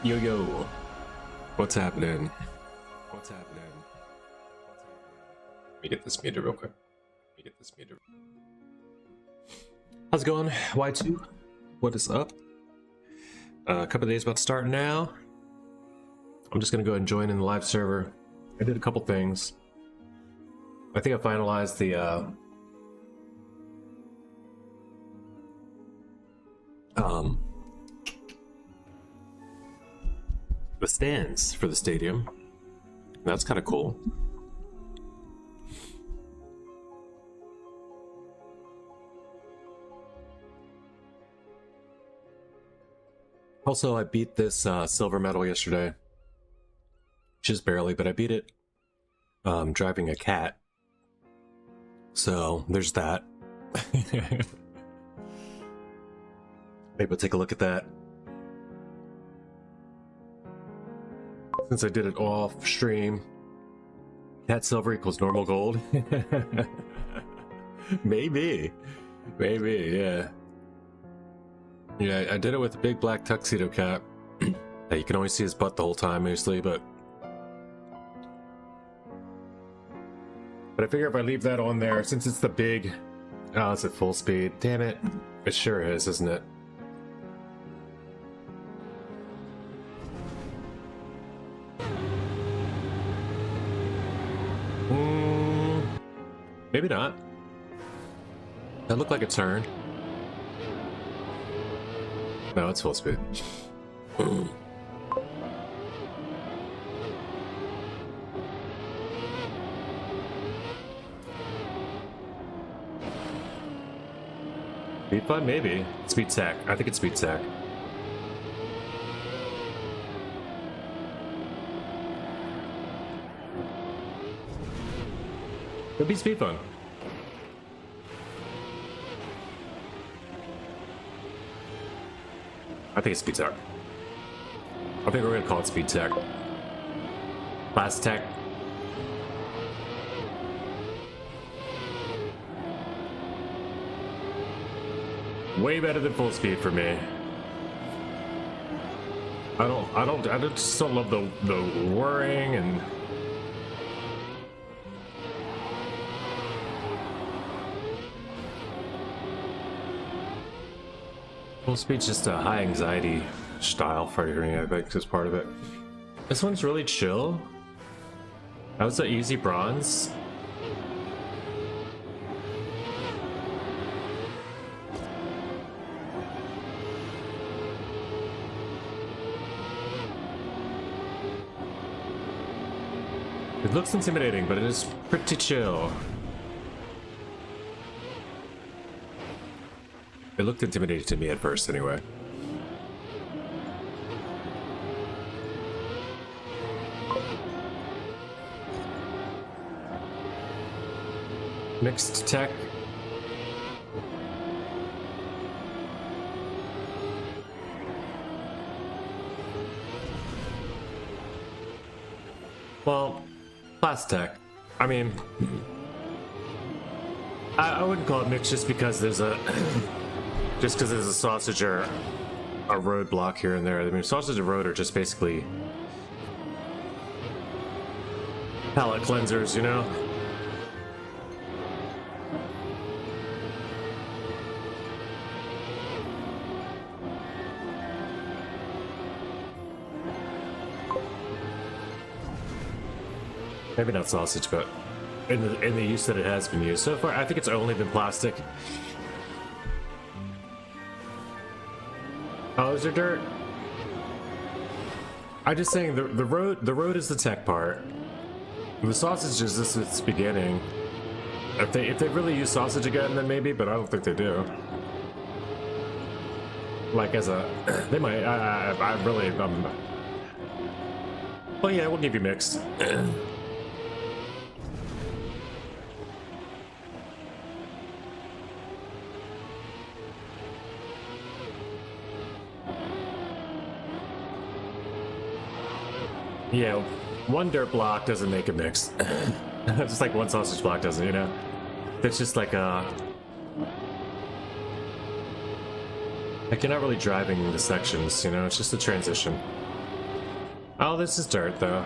Yo, yo. What's happening? What's happening? Let me get this meter real quick. How's it going? Y2? What is up? A couple of days about to start now. I'm just gonna go ahead and join in the live server. I did a couple things. I think I finalized the stands for the stadium. That's kind of cool. Also, I beat this silver medal yesterday. Just barely, but I beat it driving a cat. So, there's that. Maybe we'll take a look at that. Since I did it off stream, cat silver equals normal gold. Maybe, yeah. Yeah, I did it with a big black tuxedo cat. You can only see his butt the whole time, mostly, but I figure if I leave that on there, since it's the big... Oh, it's at full speed. Damn it. It sure is, isn't it? Maybe not. That looked like a turn. No, it's full speed. Speed fun? Maybe. Speed sack. I think it's speed sack. Could be speed fun. I think it's speed tech. I think we're gonna call it speed tech. Last tech. Way better than full speed for me. I just don't love the whirring and full speed's just a high anxiety style fighting, I think, is part of it. This one's really chill. That was an easy bronze. It looks intimidating, but it is pretty chill. It looked intimidating to me at first, anyway. Mixed tech. Well, class tech. I mean, I wouldn't call it mixed just because there's a just because there's a sausage or a roadblock here and there. I mean, sausage and road are just basically palate cleansers, you know? Maybe not sausage, but in the use that it has been used so far, I think it's only been plastic. Oh, is there dirt? I'm just saying the road is the tech part. The sausage is just its beginning. If they really use sausage again, then maybe, but I don't think they do. Like as a, they might. I really. Well, yeah, we'll give you mixed. Yeah, one dirt block doesn't make a mix. Just like one sausage block doesn't, you know? It's just like a... Like, you're not really driving the sections, you know? It's just a transition. Oh, this is dirt, though.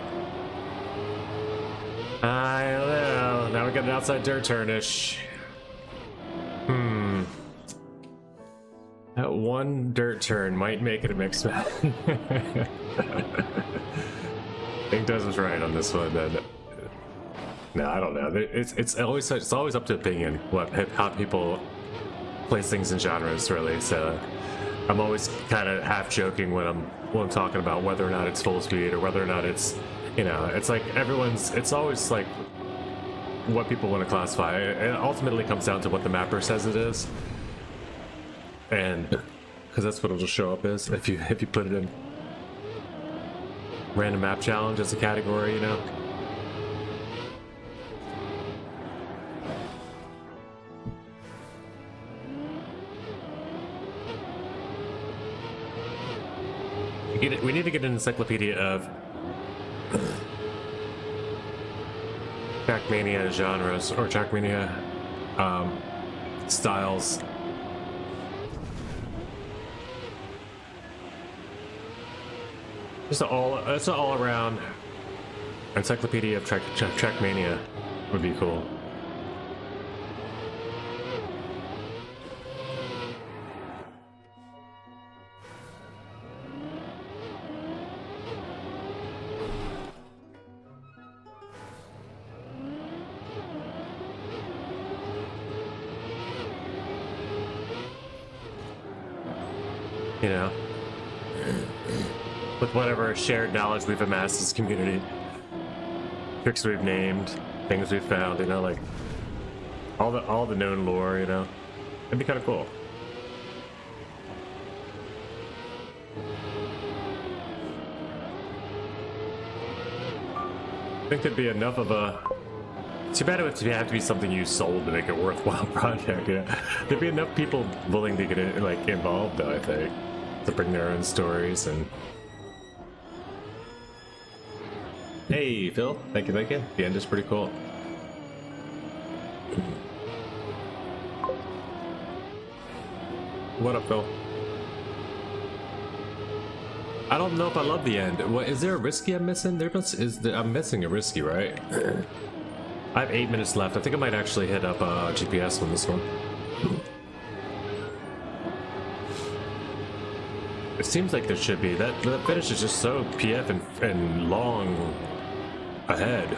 I don't know. Now we got an outside dirt turnish. That one dirt turn might make it a mixed match. I think Des was right on this one. Then, no, I don't know. It's always up to opinion how people place things in genres, really. So I'm always kind of half joking when I'm talking about whether or not it's full speed or whether or not it's, you know, it's like it's always like what people want to classify. It ultimately comes down to what the mapper says it is. And because that's what it'll show up as if you put it in random map challenge as a category, you know. We need to get an encyclopedia of Trackmania genres or Trackmania styles. Just it's an all-around encyclopedia of Trackmania would be cool. You know, with whatever shared knowledge we've amassed as a community, tricks we've named, things we've found, you know, like all the known lore, you know, it'd be kind of cool. I think there'd be enough of a. Too bad it would have to be something you sold to make it a worthwhile project. You know, there'd be enough people willing to get involved, though. I think to bring their own stories and. Hey, Phil. Thank you. The end is pretty cool. What up, Phil? I don't know if I love the end. What is there a risky I'm missing? I'm missing a risky, right? I have 8 minutes left. I think I might actually hit up GPS on this one. It seems like there should be. That finish is just so PF and long ahead.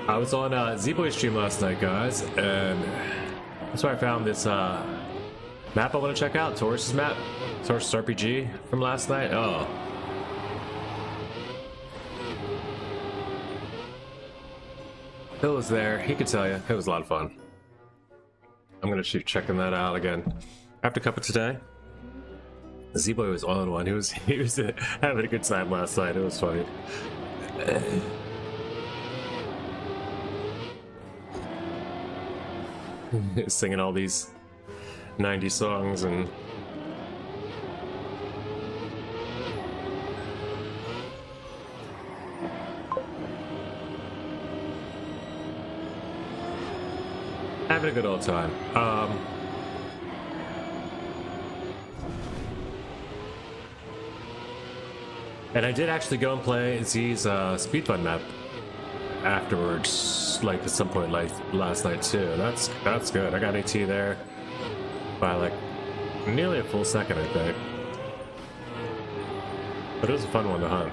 I was on Z-Boy's stream last night, guys, and that's where I found this map I want to check out. Taurus's map, Taurus RPG from last night. Oh, Phil was there. He could tell you it was a lot of fun. I'm gonna keep checking that out again after Cup of today. Z-Boy was on one. He was having a good time last night. It was funny. Singing all these 90s songs and having a good old time. And I did actually go and play Z's Speed Fun map afterwards, like at some point like last night too. That's good. I got AT there by like nearly a full second, I think. But it was a fun one to hunt.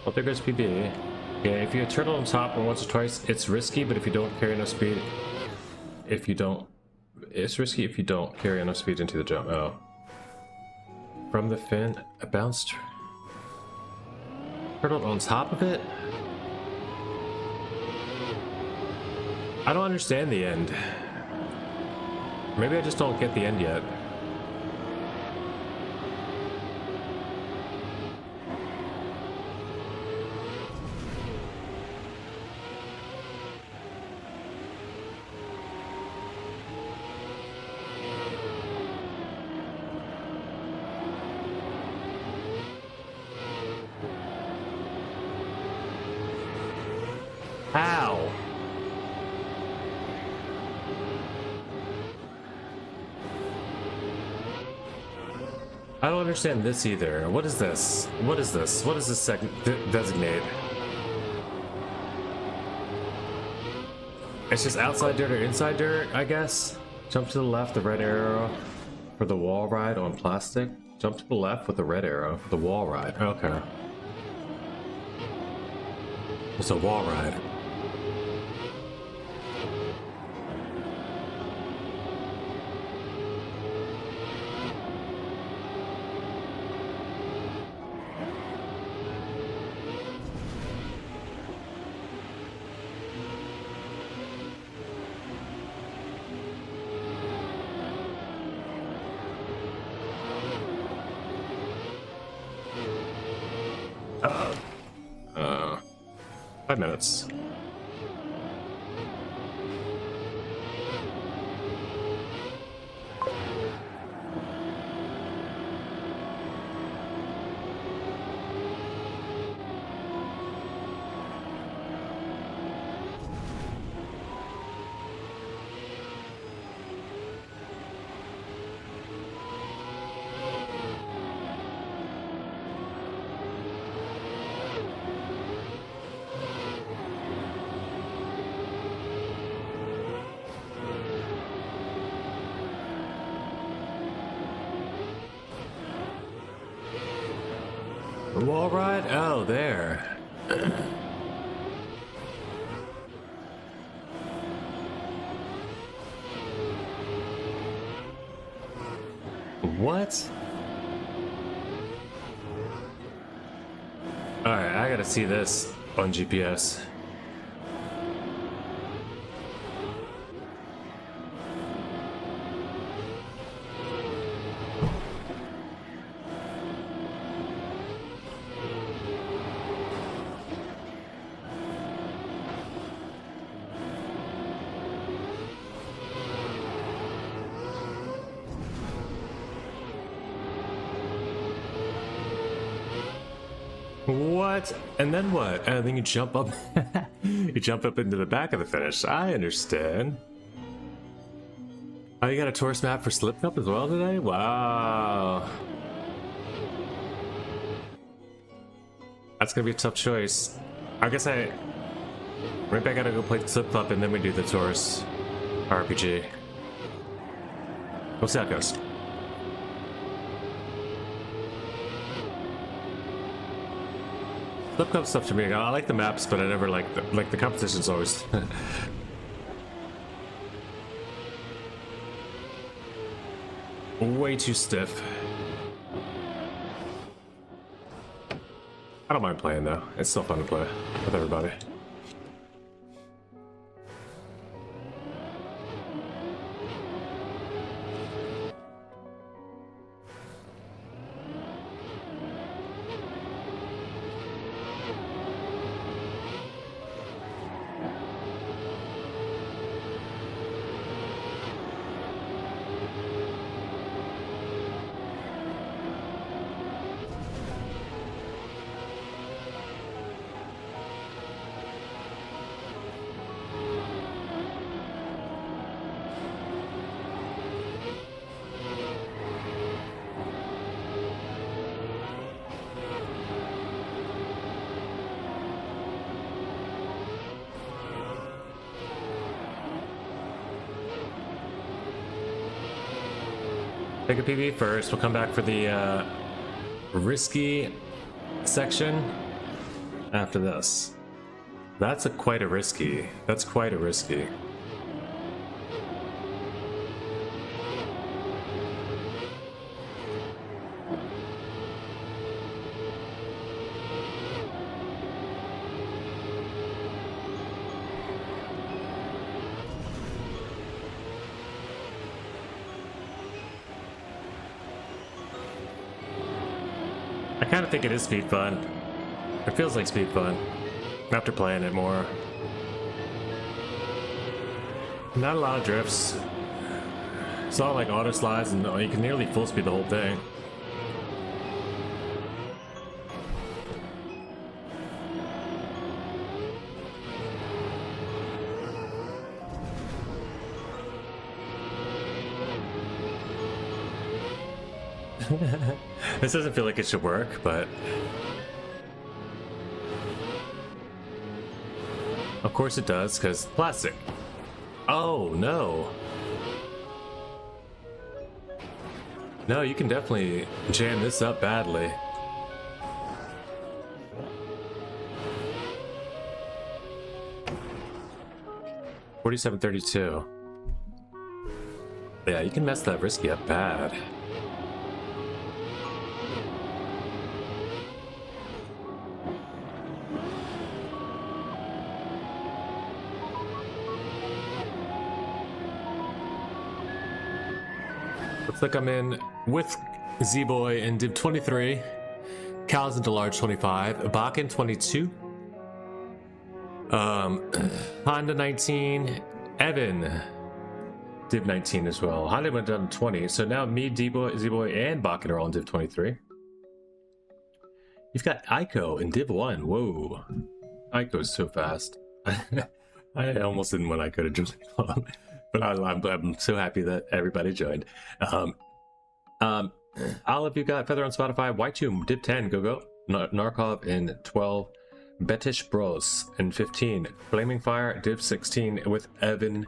Well, there goes PB. Yeah, if you turtle on top once or twice, it's risky, but if you don't carry enough speed, it's risky if you don't carry enough speed into the jump. Oh. From the fin, a bounced turtle on top of it? I don't understand the end. Maybe I just don't get the end yet. I don't understand this either. What is this? What is this? What does this designate? It's just outside dirt or inside dirt, I guess. Jump to the left, the red arrow for the wall ride on plastic. Jump to the left with the red arrow for the wall ride. Okay. It's a wall ride. Uh, 5 minutes. Wall ride? Oh, there. What? Alright, I gotta see this on GPS. What? And then what? And then you jump up. You jump up into the back of the finish. I understand. Oh, you got a tourist map for Slip Cup as well today? Wow. That's gonna be a tough choice. I guess maybe I gotta go play Slip Club and then we do the tourist RPG. We'll see how it goes. Slip Cup stuff to me. I like the maps, but I never like the competition's always. Way too stiff. I don't mind playing though. It's still fun to play with everybody. Take a PB first. We'll come back for the risky section after this. That's quite a risky. That's quite a risky. I kind of think it is speed fun. It feels like speed fun after playing it more. Not a lot of drifts. It's all like auto slides and you can nearly full speed the whole thing. This doesn't feel like it should work, but of course it does, because plastic. Oh, no. No, you can definitely jam this up badly. $47.32. Yeah, you can mess that risky up bad. Looks like I'm in with Z-Boy in Div 23, Cal's into Large 25, Bakken 22, Honda 19, Evan Div 19 as well. Honda went down to 20, so now me, Z-Boy, and Bakken are all in Div 23. You've got Aiko in Div 1. Whoa. Aiko's so fast. I almost didn't want Aiko to join the club, but I'm so happy that everybody joined. Olive, you got Feather on Spotify. Y2, Div 10, go. Narkov in 12. Betish Bros in 15. Flaming Fire, Div 16 with Evan.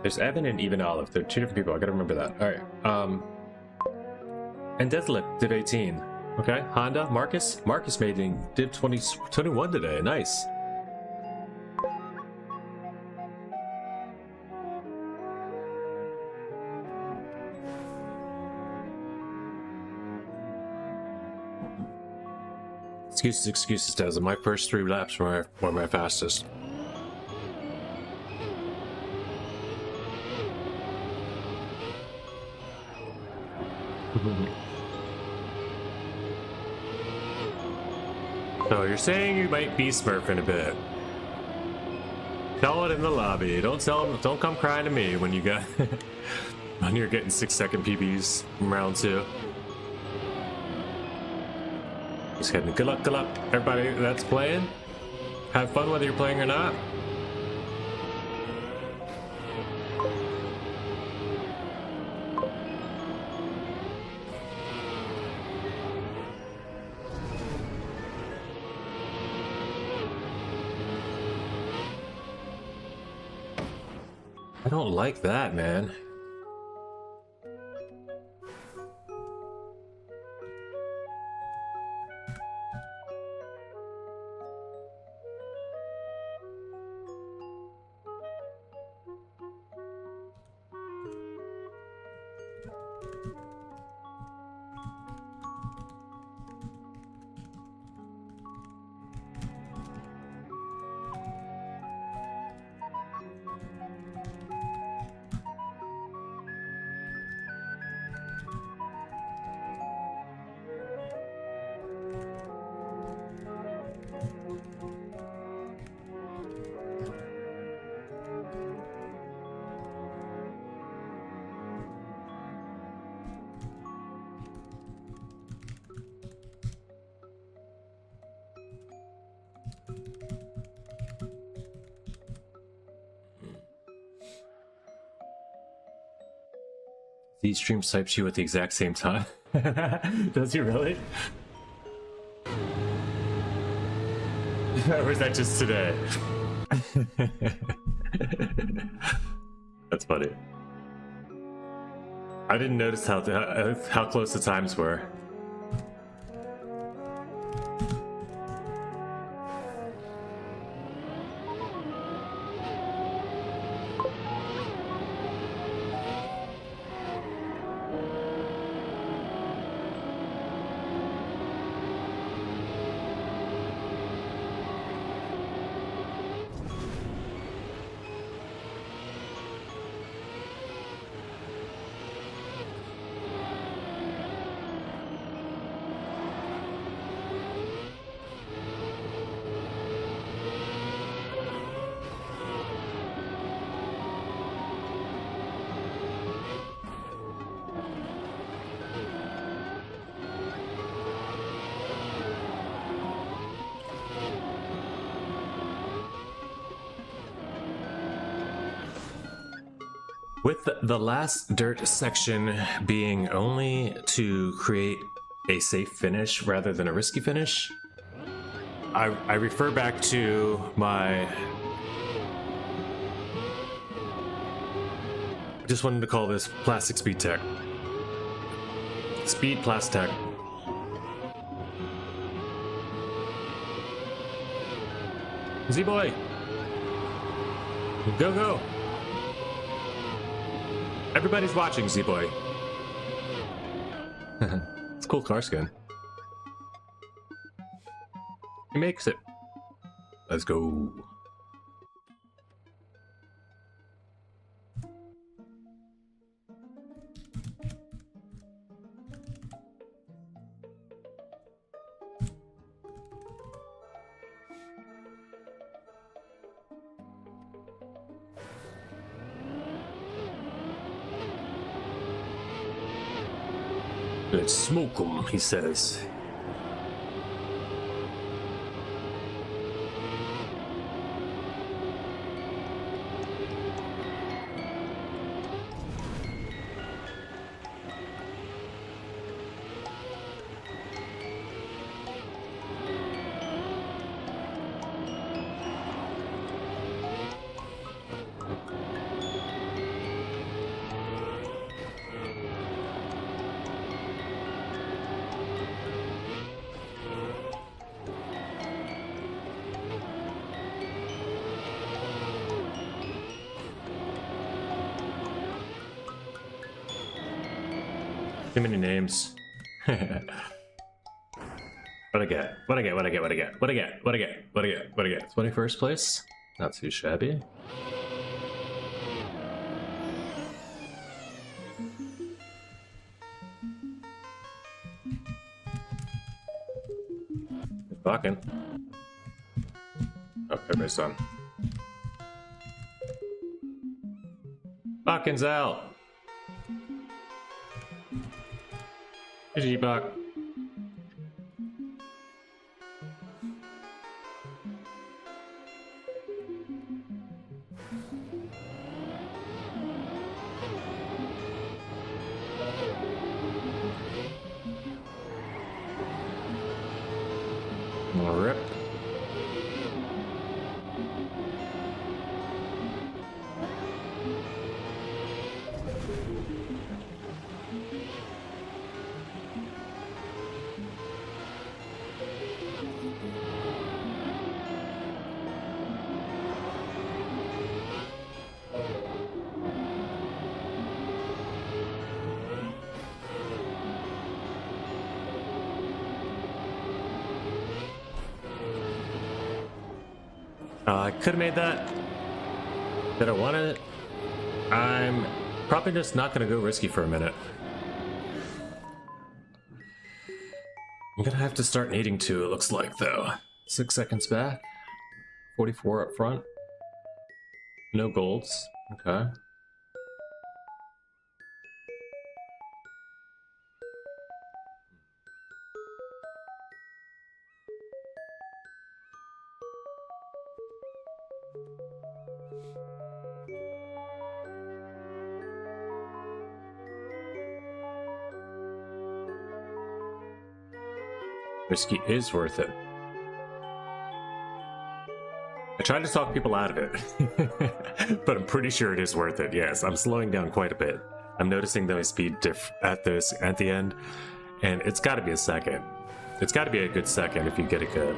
There's Evan and even Olive. They're two different people. I gotta remember that. Alright. And Deathlit, Div 18. Okay. Honda, Marcus made in Div 21 today. Nice. Excuses, Des. My first 3 laps were my fastest. So you're saying you might be smurfing a bit. Tell it in the lobby. Don't come crying to me when you got when you're getting 6-second PBs from round 2. Just kidding. Good luck, everybody that's playing. Have fun whether you're playing or not. I don't like that, man. These streams types you at the exact same time. Does he really? Or was that just today? That's funny. I didn't notice how close the times were. With the last dirt section being only to create a safe finish rather than a risky finish, I refer back to my... I just wanted to call this Plastic Speed Tech. Speed Plastech. Z-Boy! Go, go! Everybody's watching, Z-Boy. It's a cool car skin. He makes it. Let's go. Let's smoke 'em, he says. Too many names. What I get? What I get? What I get? What I get? What I get? What I get? What I get? What I get? 21st place? Not too shabby. Fucking. Oh, everybody's done. Fucking's out. GG, Bach. Rip. I could have made that. Did I want it? I'm probably just not going to go risky for a minute. I'm going to have to start needing to, it looks like, though. 6 seconds back. 44 up front. No golds. Okay. Risky is worth it. I tried to talk people out of it, but I'm pretty sure it is worth it. Yes, I'm slowing down quite a bit. I'm noticing the speed diff at the end, and it's got to be a second. It's got to be a good second if you get it good.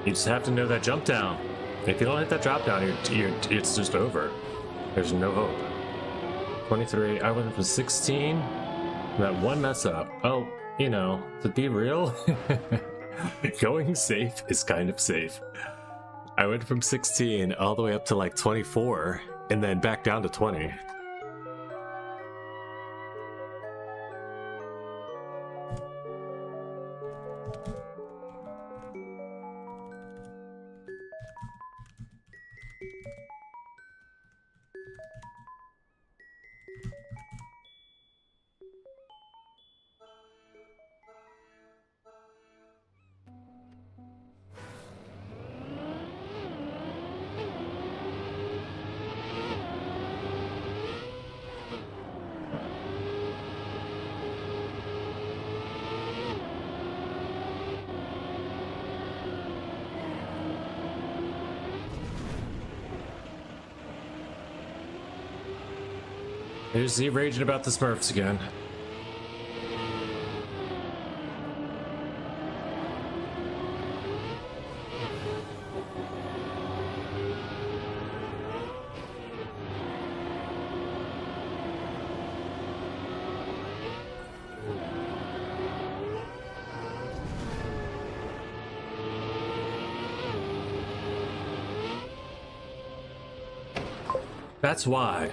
You just have to know that jump down. If you don't hit that drop down, it's just over. There's no hope. 23, I went from 16. That one mess up. Oh, you know, to be real, Going safe is kind of safe. I went from 16 all the way up to like 24 and then back down to 20. There's Z raging about the Smurfs again. That's why.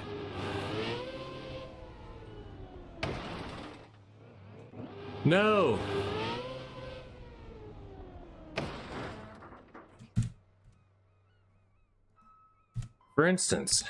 No! For instance.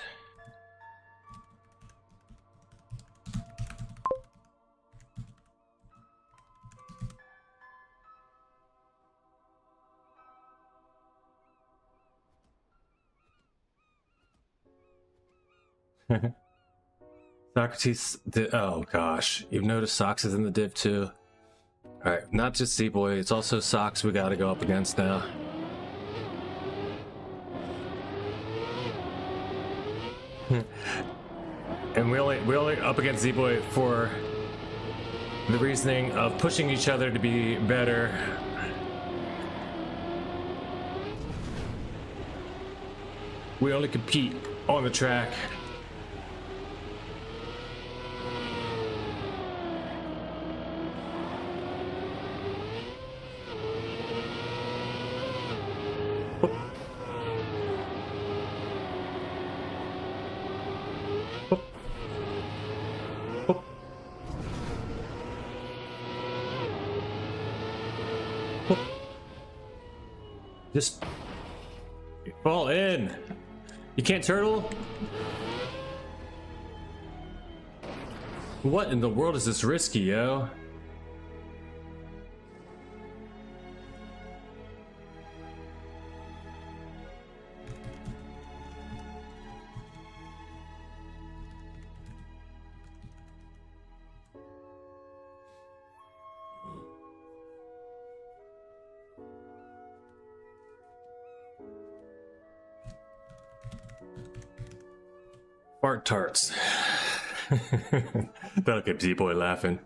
Socrates, oh gosh, you've noticed Socks is in the div too. Alright, not just Z-Boy, it's also Socks we gotta go up against now. And we only up against Z-Boy for the reasoning of pushing each other to be better. We only compete on the track. Just fall in. You can't turtle? What in the world is this risky, yo? Fart tarts. That'll get Z-Boy laughing.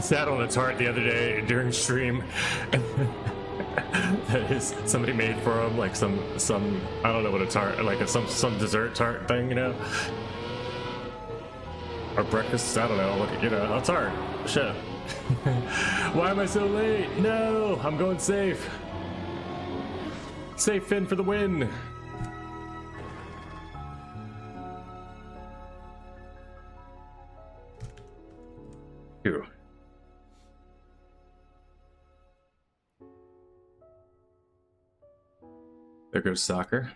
Sat on a tart the other day during stream that is somebody made for him, like some I don't know what a tart, like some dessert tart thing, you know, or breakfast, I don't know, look, you know, a tart. Shit. Why am I so late? No, I'm going safe. Safe Finn for the win. Phew. There goes soccer.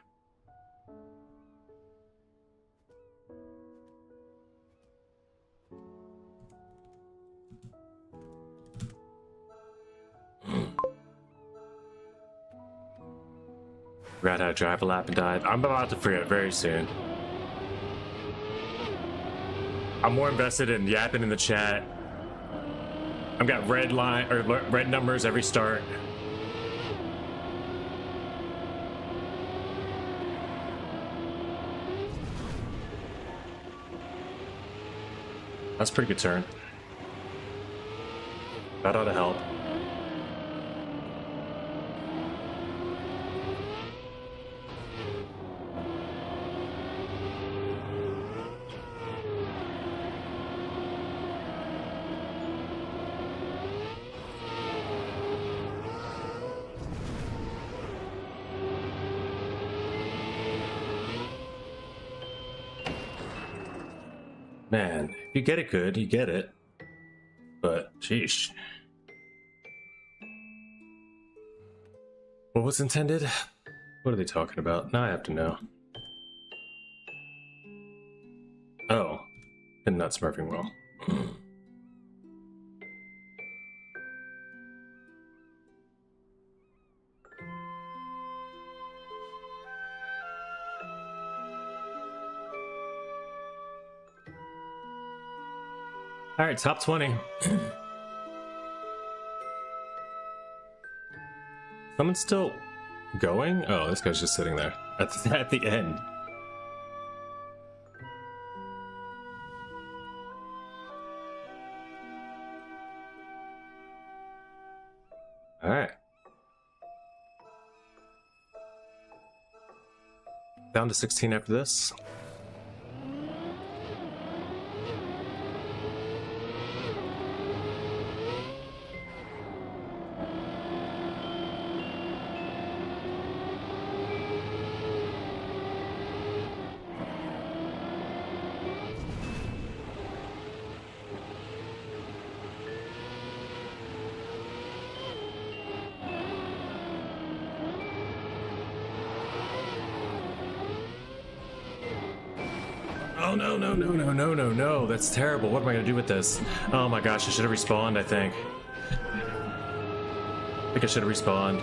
Forgot how to drive a lap and died. I'm about to forget very soon. I'm more invested in yapping in the chat. I've got red line or red numbers every start. That's a pretty good turn. That ought to help. Man, if you get it good, you get it. But, sheesh. What was intended? What are they talking about? Now I have to know. Oh, and not smurfing well. All right, top 20. Someone's still going? Oh, this guy's just sitting there at the end. All right. Down to 16 after this. Oh, no, that's terrible. What am I gonna do with this? Oh my gosh, I should have respawned, I think. I should have respawned.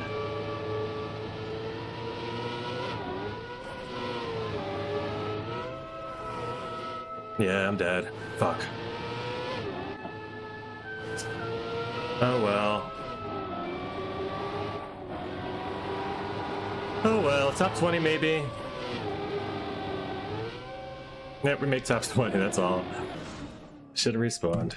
Yeah, I'm dead. Fuck. Oh well. Oh well, top 20 maybe. Yep, we make top 20, that's all. Should have respawned.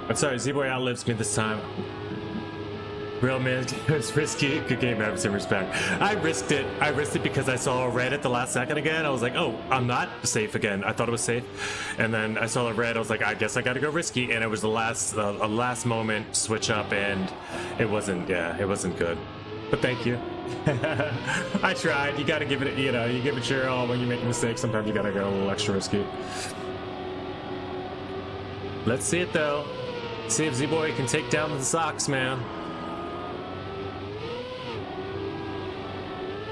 I'm sorry, Z-Boy outlives me this time. Real man, it's risky. Good game, have some respect. I risked it. I risked it because I saw a red at the last second again. I was like, oh, I'm not safe again. I thought it was safe. And then I saw a red. I was like, I guess I got to go risky. And it was the last moment switch up, and it wasn't, yeah, it wasn't good. But thank you. I tried. You got to give it, you know, you give it your all when you make a mistake. Sometimes you got to go a little extra risky. Let's see it though. See if Z-Boy can take down the socks, man.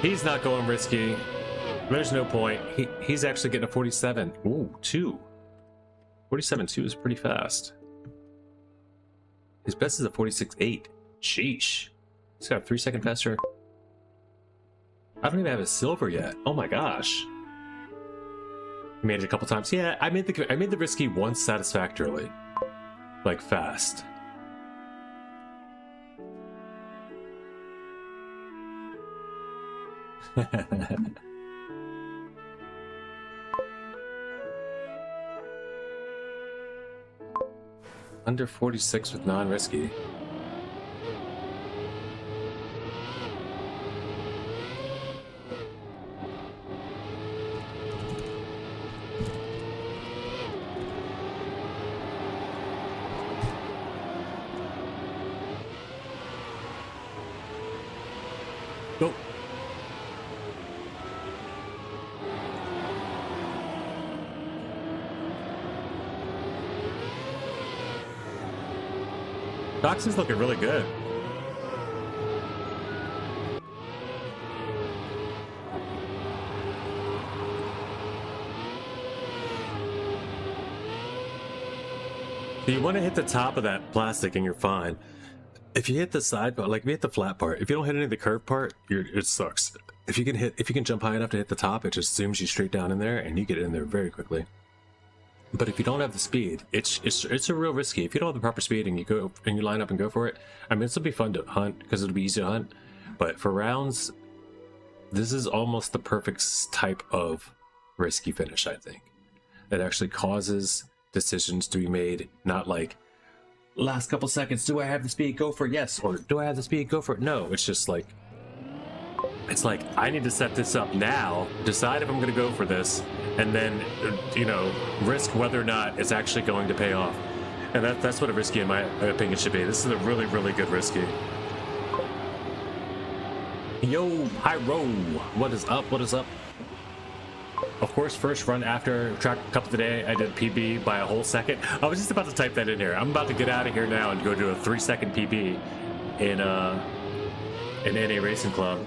He's not going risky. There's no point. He's actually getting a 47. Ooh, 2. 47.2 is pretty fast. His best is a 46.8. Sheesh. He's got a 3-second faster. I don't even have a silver yet. Oh my gosh. Made it a couple times. Yeah, I made the risky once satisfactorily. Like fast. Under 46 with non-risky. Go. Dox is looking really good. So you want to hit the top of that plastic and you're fine. If you hit the side part, like if you hit the flat part, if you don't hit any of the curved part, it sucks. If you can jump high enough to hit the top, it just zooms you straight down in there and you get in there very quickly. But if you don't have the speed, it's a real risky. If you don't have the proper speed and you line up and go for it, I mean, this will be fun to hunt because it'll be easy to hunt. But for rounds, this is almost the perfect type of risky finish, I think. It actually causes decisions to be made, not like last couple seconds, do I have the speed, go for it, yes, or do I have the speed, go for it, no. It's just like, it's like, I need to set this up now, decide if I'm going to go for this, and then, you know, risk whether or not it's actually going to pay off. And that's what a risky, in my opinion, should be. This is a really, really good risky. Yo, Pyro, what is up, what is up? Of course, first run after track cup of the day, I did PB by a whole second. I was just about to type that in here. I'm about to get out of here now and go do a 3-second PB in NA Racing Club.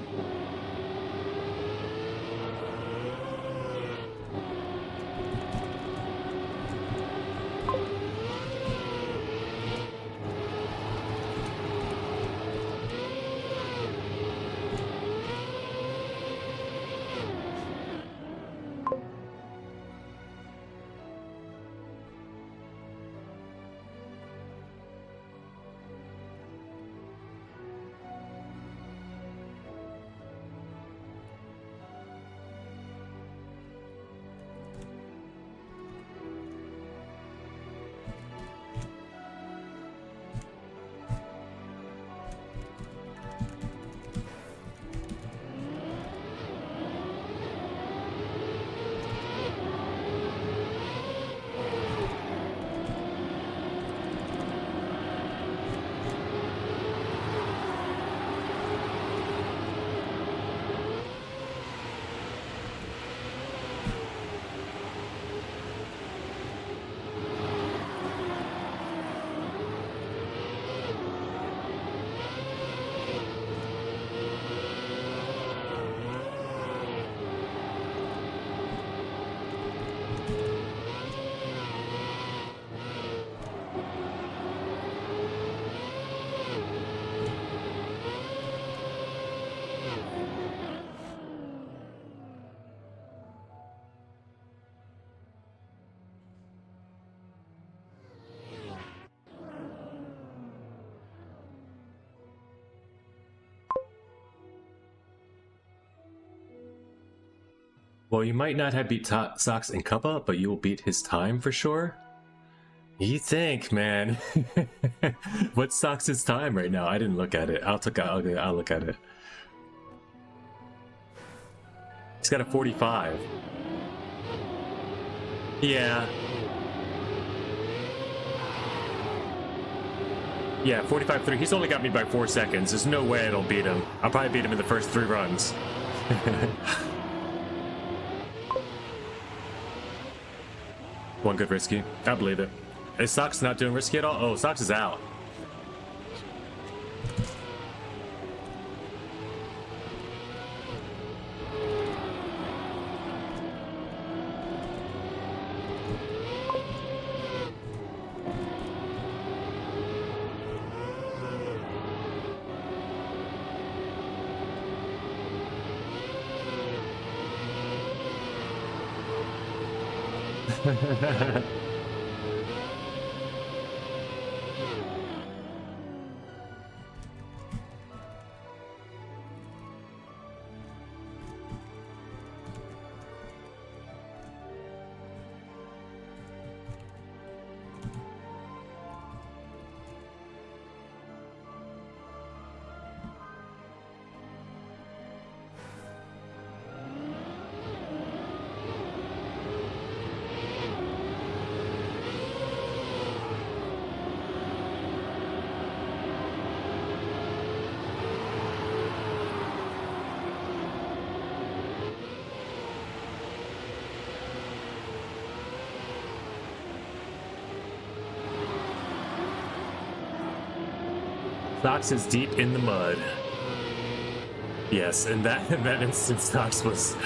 Well, you might not have beat Sox in Cuppa, but you will beat his time for sure. You think, man? What's Sox's time right now? I didn't look at it. I'll look at it. He's got a 45. Yeah. Yeah, 45-3. He's only got me by 4 seconds. There's no way it'll beat him. I'll probably beat him in the first 3 runs. One good risky. I believe it. Is Sox not doing risky at all? Oh, Sox is out. Socks is deep in the mud. Yes, and in that instance, Socks was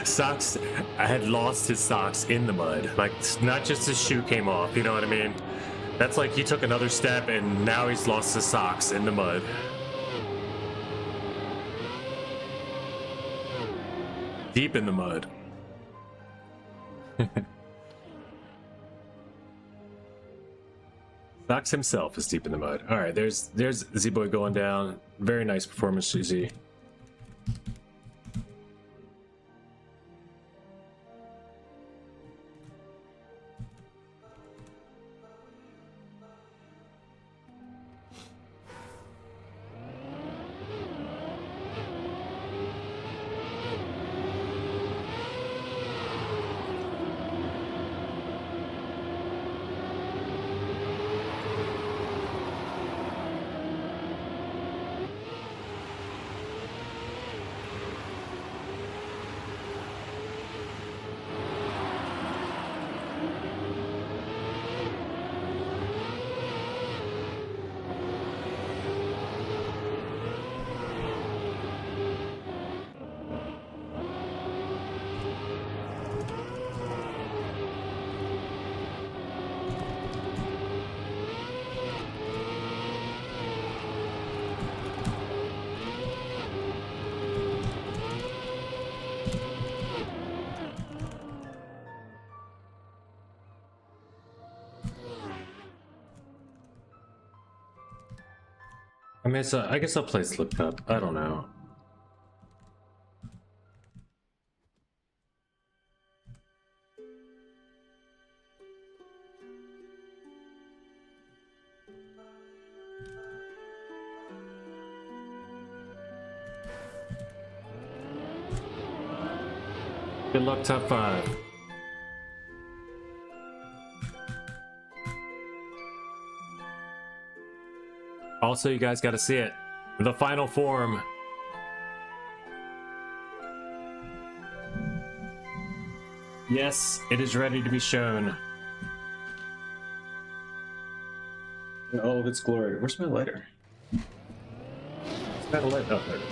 Socks had lost his socks in the mud. Like, not just his shoe came off, you know what I mean? That's like he took another step and now he's lost his socks in the mud. Deep in the mud. Socks himself is deep in the mud. All right, there's Z-Boy going down. Very nice performance, Z. I mean, so I guess I'll play Slip Cup. I don't know. Good luck, top 5. Also, you guys got to see it. The final form. Yes, it is ready to be shown. In all of its glory. Where's my lighter? It's got a light. Oh, there it is.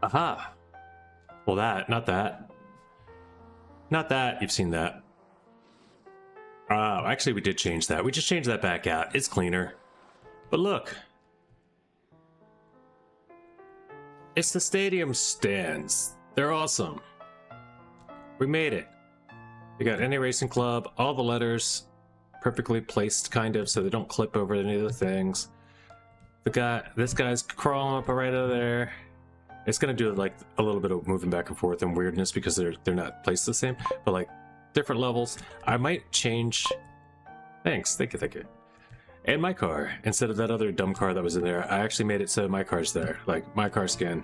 Aha. Well, not that. Not that. You've seen that. Actually, we did change that. We just changed that back out. It's cleaner. But look. It's the stadium stands. They're awesome. We made it. We got NA Racing Club, all the letters perfectly placed, kind of, so they don't clip over any of the things. This guy's crawling up right over there. It's gonna do like a little bit of moving back and forth and weirdness because they're not placed the same, but like different levels. I might change. Thank you. And my car, instead of that other dumb car that was in there, I actually made it so my car's there, like my car skin.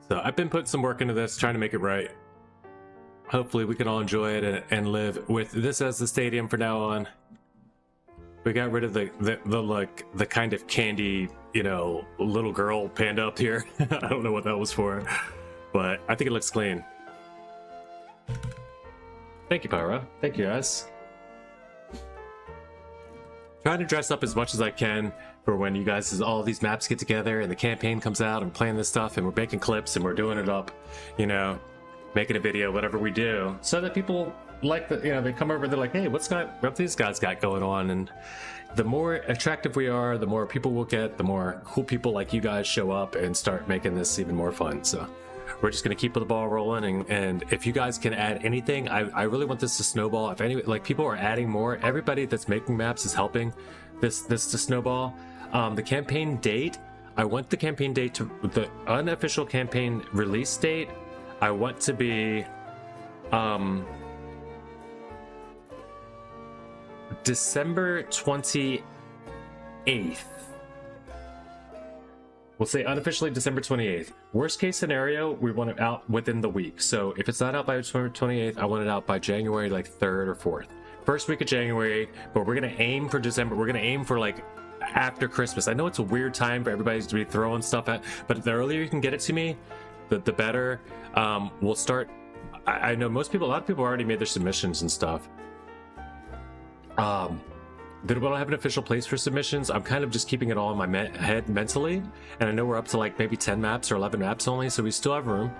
So I've been putting some work into this, trying to make it right. Hopefully we can all enjoy it and live with this as the stadium from now on. We got rid of the kind of candy, you know, little girl panda up here. I don't know what that was for, but I think it looks clean. Thank you, Pyra. Thank you, guys. Trying to dress up as much as I can for when you guys, all these maps get together and the campaign comes out and playing this stuff and we're making clips and we're doing it up, you know, making a video, whatever we do, so that people like the, you know, they come over and they're like, hey, what these guys got going on? And the more attractive we are, the more people we'll get, the more cool people like you guys show up and start making this even more fun. So we're just gonna keep the ball rolling, and if you guys can add anything, I really want this to snowball. If any, like, people are adding more, everybody that's making maps is helping this to snowball. The campaign date, I want the campaign date to, the unofficial campaign release date, I want to be December 28th. We'll say unofficially December 28th. Worst case scenario, we want it out within the week. So if it's not out by December 28th, I want it out by January like 3rd or 4th. first week of January, but we're gonna aim for December. We're gonna aim for like after Christmas. I know it's a weird time for everybody to be throwing stuff at, but the earlier you can get it to me, the better. We'll start. I know a lot of people already made their submissions and stuff. We don't have an official place for submissions. I'm kind of just keeping it all in my head mentally, and I know we're up to like maybe 10 maps or 11 maps only, so we still have room.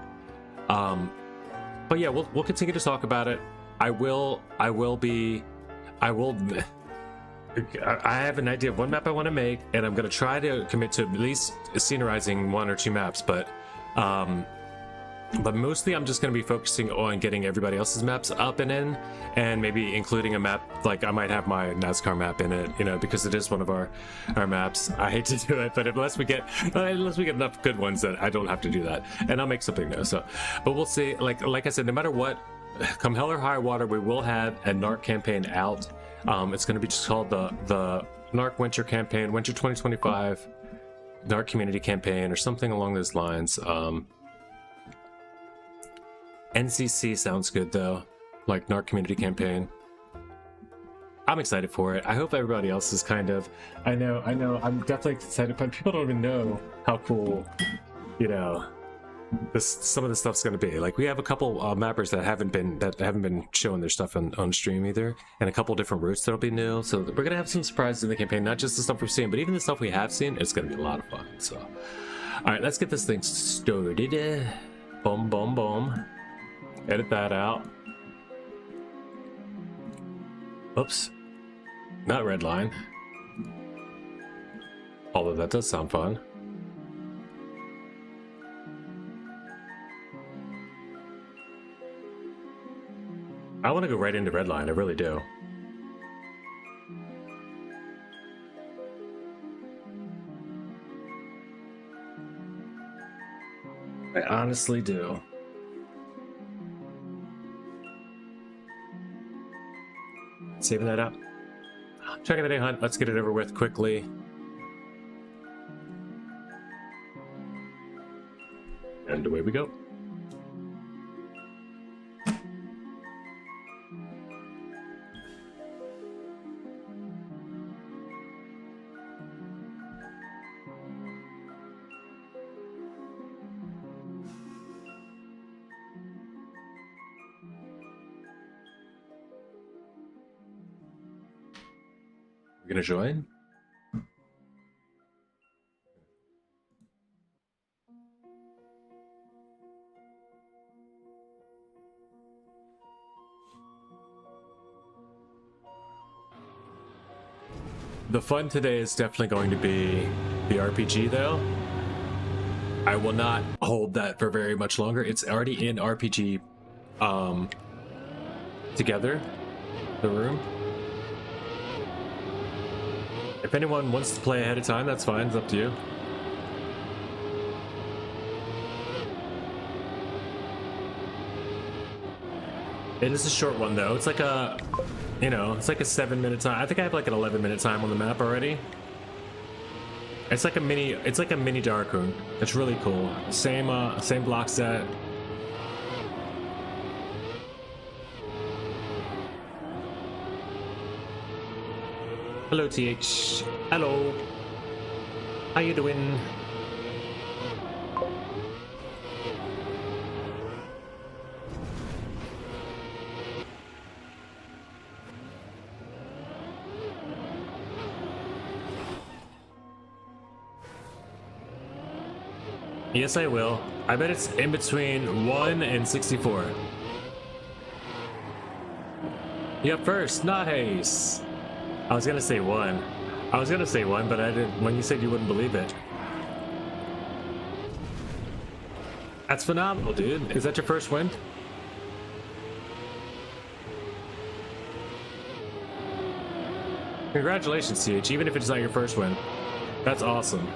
But yeah, we'll continue to talk about it. I have an idea of one map I want to make, and I'm going to try to commit to at least scenerizing 1 or 2 maps, but mostly I'm just going to be focusing on getting everybody else's maps up and in, and maybe including a map, like I might have my NASCAR map in it, you know, because it is one of our maps. I hate to do it, but unless we get enough good ones, that I don't have to do that, and I'll make something new. So, but we'll see. Like I said, no matter what, come hell or high water, we will have a NARC campaign out. It's going to be just called the NARC Winter Campaign, Winter 2025 NARC Community Campaign, or something along those lines. NCC sounds good though, like NARC Community Campaign. I'm excited for it. I hope everybody else is kind of. I know. I'm definitely excited, but people don't even know how cool, you know, some of the stuff's going to be. Like, we have a couple mappers that haven't been showing their stuff on stream either, and a couple different routes that'll be new. So we're gonna have some surprises in the campaign, not just the stuff we've seen, but even the stuff we have seen. It's gonna be a lot of fun. So, all right, let's get this thing started. Boom, boom, boom. Edit that out. Oops. Not Redline. Although that does sound fun. I want to go right into Redline, I really do. I honestly do. Saving that up. Checking the day hunt. Let's get it over with quickly. And away we go. Gonna join? The fun today is definitely going to be the RPG though. I will not hold that for very much longer. It's already in RPG together, the room. If anyone wants to play ahead of time, that's fine. It's up to you. It is a short one though. It's like a, you know, it's like a 7-minute time. I think I have like an 11-minute time on the map already. It's like a mini Darkroom. It's really cool. Same block set. Hello, TH. Hello. How you doing? Yes, I will. I bet it's in between 1 and 64. You up first. Nice. I was gonna say 1. But I didn't. When you said you wouldn't believe it. That's phenomenal, dude. Is that your first win? Congratulations, CH. Even if it's not your first win, that's awesome.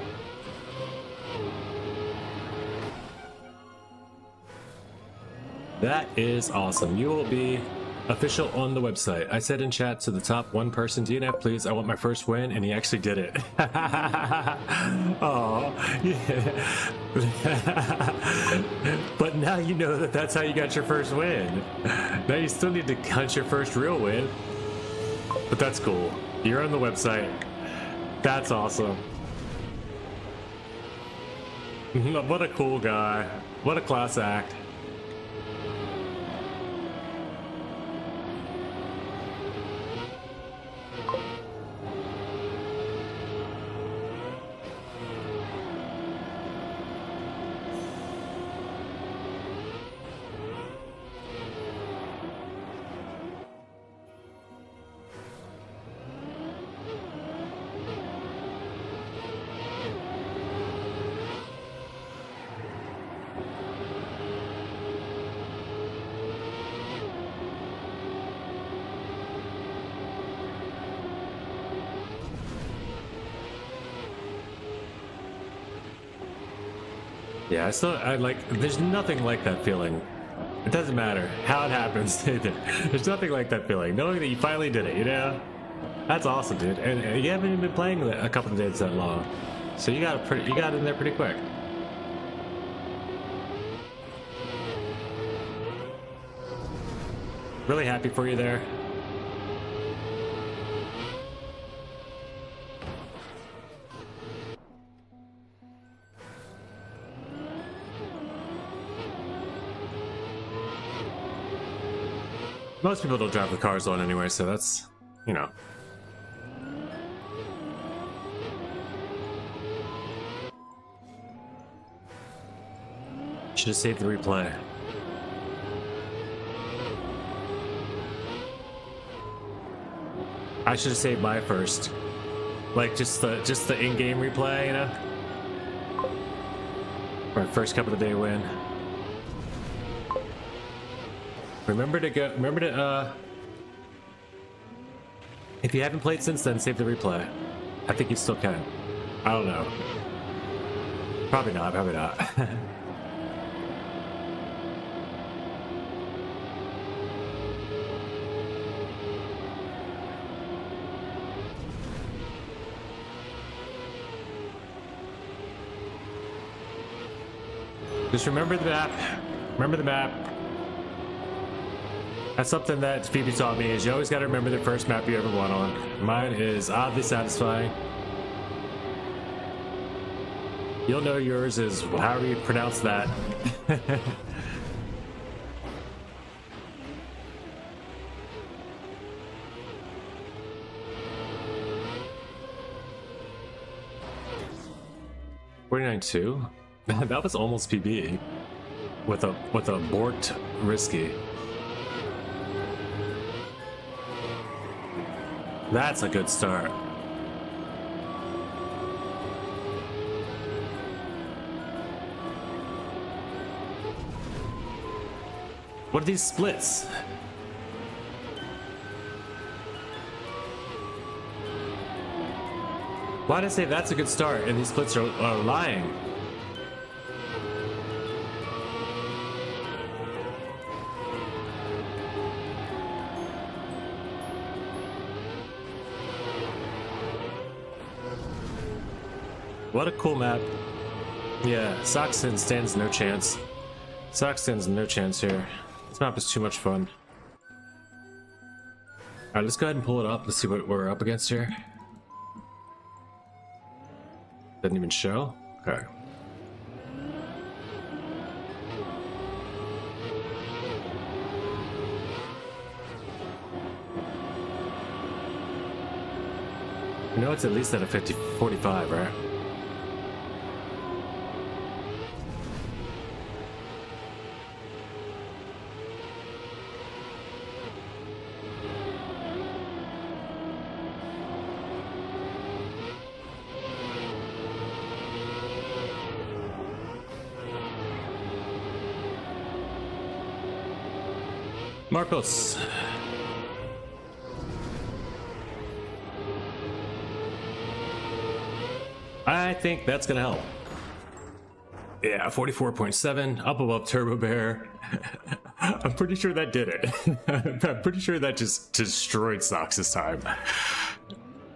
That is awesome. You will be official on the website. I said in chat to the top 1 person, DNF please, I want my first win, and he actually did it. Oh, yeah. But now you know that that's how you got your first win. Now you still need to hunt your first real win. but that's cool. You're on the website. That's awesome. What a cool guy. What a class act. Yeah, I like, there's nothing like that feeling. It doesn't matter how it happens. There's nothing like that feeling. Knowing that you finally did it, you know? That's awesome, dude. And you haven't even been playing a couple of days that long. So you got in there pretty quick. Really happy for you there. Most people don't drive the cars on anyway, so that's, you know. Should have saved the replay. I should have saved my first. Like just the in-game replay, you know? My first cup of the day win. Remember to if you haven't played since then, save the replay. I think you still can. I don't know. Probably not. Just remember the map. Remember the map. That's something that Phoebe taught me, is you always got to remember the first map you ever won on. Mine is oddly satisfying. You'll know yours is however you pronounce that. $49.2? That was almost PB with a borked risky. That's a good start. What are these splits? Why did I say that's a good start and these splits are lying? What a cool map. Yeah, Soxton stands no chance. Sox stands no chance here. This map is too much fun. Alright, let's go ahead and pull it up. Let's see what we're up against here. Doesn't even show? Okay. You know it's at least at a 50-45, right? Marcos. I think that's gonna help. Yeah, 44.7, up above Turbo Bear. I'm pretty sure that did it. I'm pretty sure that just destroyed Sox this time.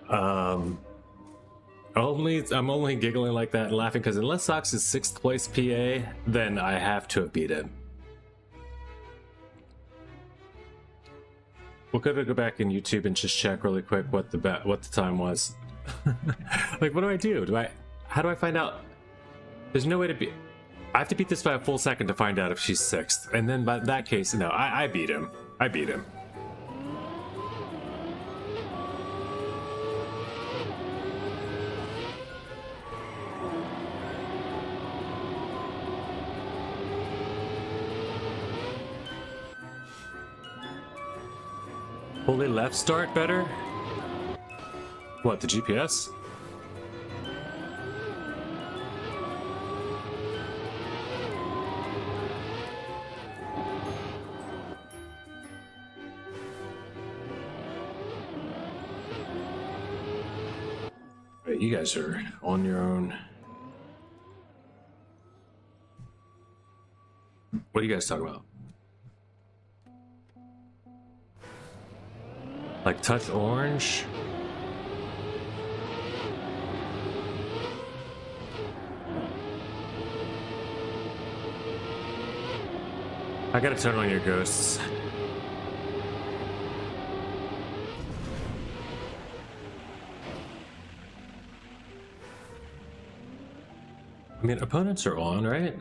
I'm only giggling like that and laughing because unless Sox is 6th place PA, then I have to have beat him. We'll go back in YouTube and just check really quick what the time was. Like, what do? How do I find out? There's no way to be. I have to beat this by a full second to find out if she's 6th, and then by that case, no, I beat him. I beat him. Fully left start better? What, the GPS? Wait, you guys are on your own. What are you guys talking about? Like touch orange? I gotta turn on your ghosts. I mean, opponents are on, right?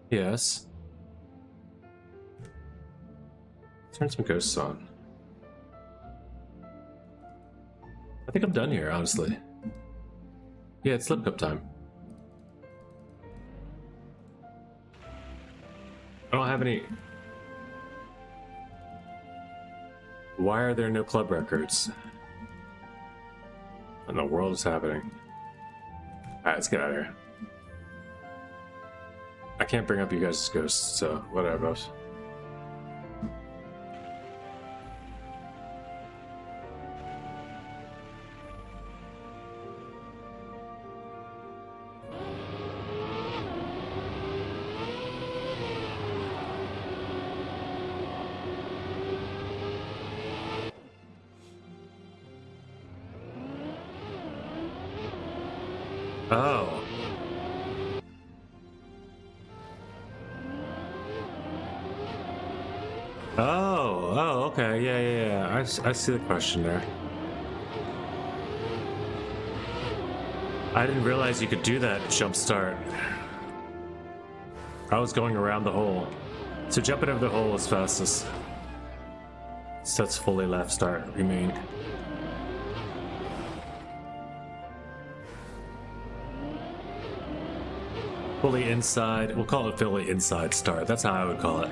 Yes. Turn some ghosts on. I think I'm done here, honestly. Yeah, it's slip cup time. I don't have any... Why are there no club records? What in the world is happening? Alright, let's get out of here. I can't bring up you guys' ghosts, so whatever. Oh. Oh, okay, yeah. I see the question there. I didn't realize you could do that jump start. I was going around the hole. So jumping over the hole is fastest. So that's fully left start, you mean? Fully inside, we'll call it fully inside start. That's how I would call it.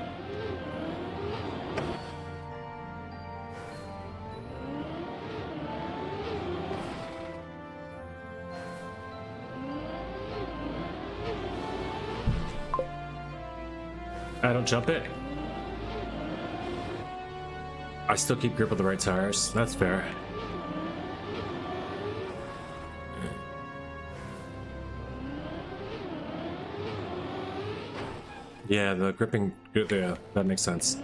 I don't jump it. I still keep grip of the right tires. That's fair. Yeah, the gripping, yeah, that makes sense.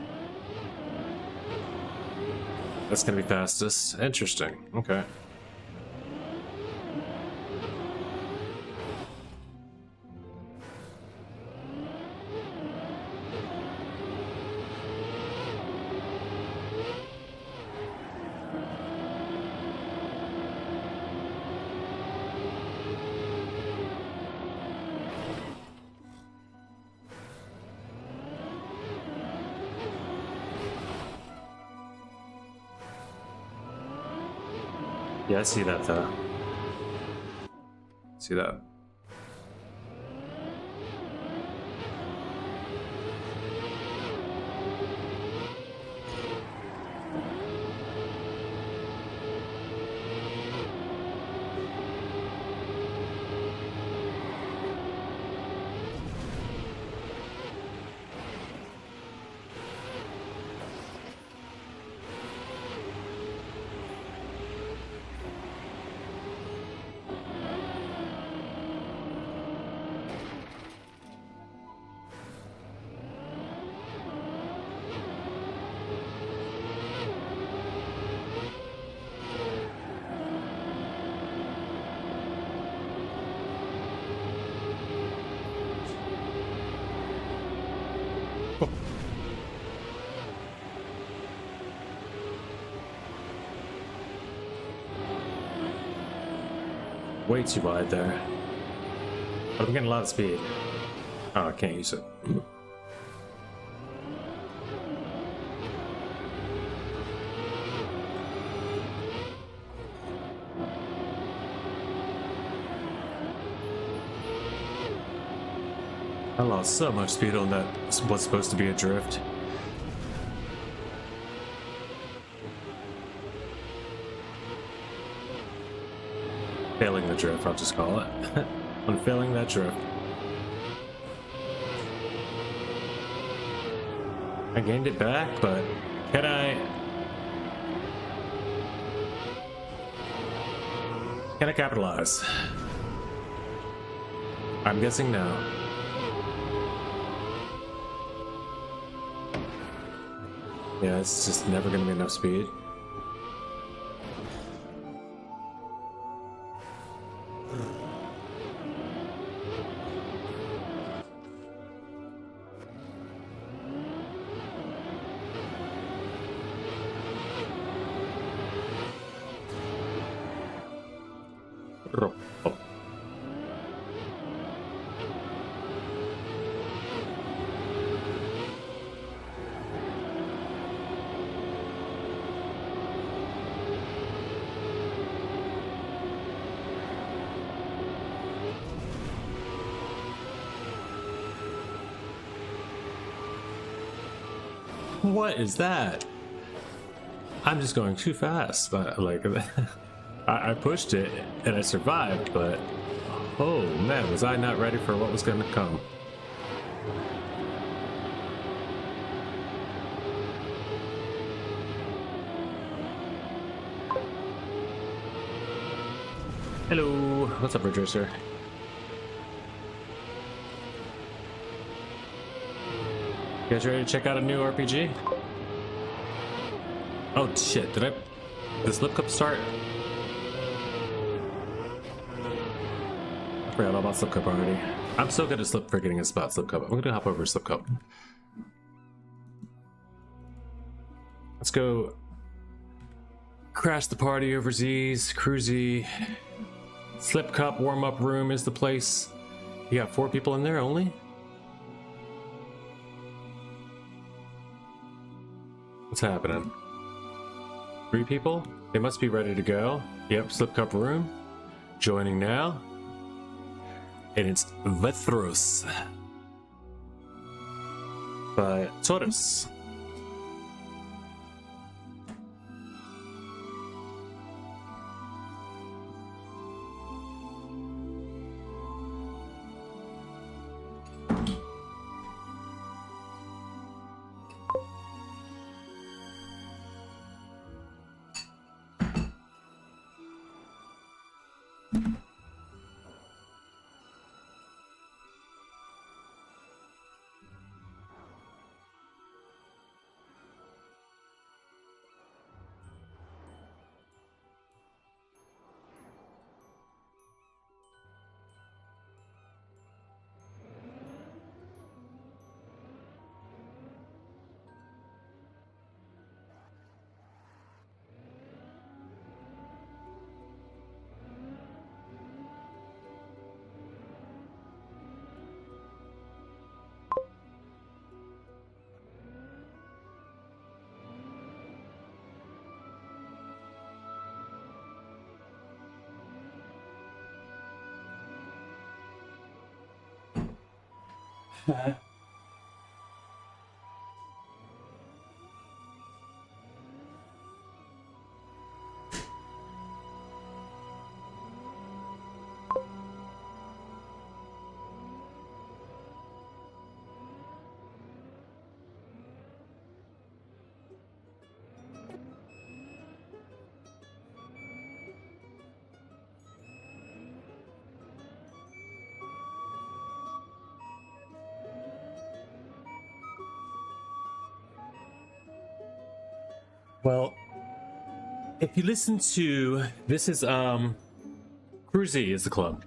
That's gonna be fastest. Interesting. Okay. Yeah, I see that though. See that. Way too wide there. But I'm getting a lot of speed. Oh, I can't use it. I lost so much speed on that, what's supposed to be a drift. Failing the drift, I'll just call it. I'm failing that drift. I gained it back, but can I capitalize? I'm guessing no. Yeah, it's just never gonna be enough speed. Oh. What is that? I'm just going too fast. Like, I pushed it and I survived, but oh man, was I not ready for what was going to come? Hello, what's up, Ridge Racer? You guys ready to check out a new RPG? Oh shit, did slip cup start? I forgot all about slip cup already. I'm so good at forgetting about slip cup. I'm gonna hop over slip cup. Let's go crash the party over Z's, Cruzy. Slip cup warm-up room is the place. You got 4 people in there only? What's happening? 3 people? They must be ready to go. Yep, slip cup room. Joining now. And it's Vethrus by Taurus. Well, if you listen to this is Cruzy is the club.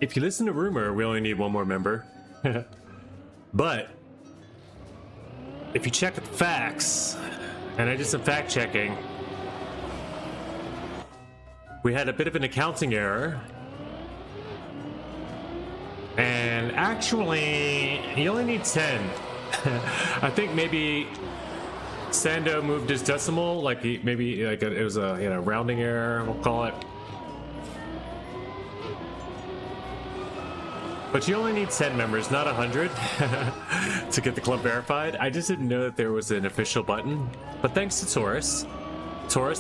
If you listen to Rumor, we only need 1 more member. But if you check the facts, and I did some fact checking, we had a bit of an accounting error. And actually, you only need 10. I think maybe Sando moved his decimal, like it was a rounding error, we'll call it. But you only need 10 members, not 100, to get the club verified. I just didn't know that there was an official button. But thanks to Taurus,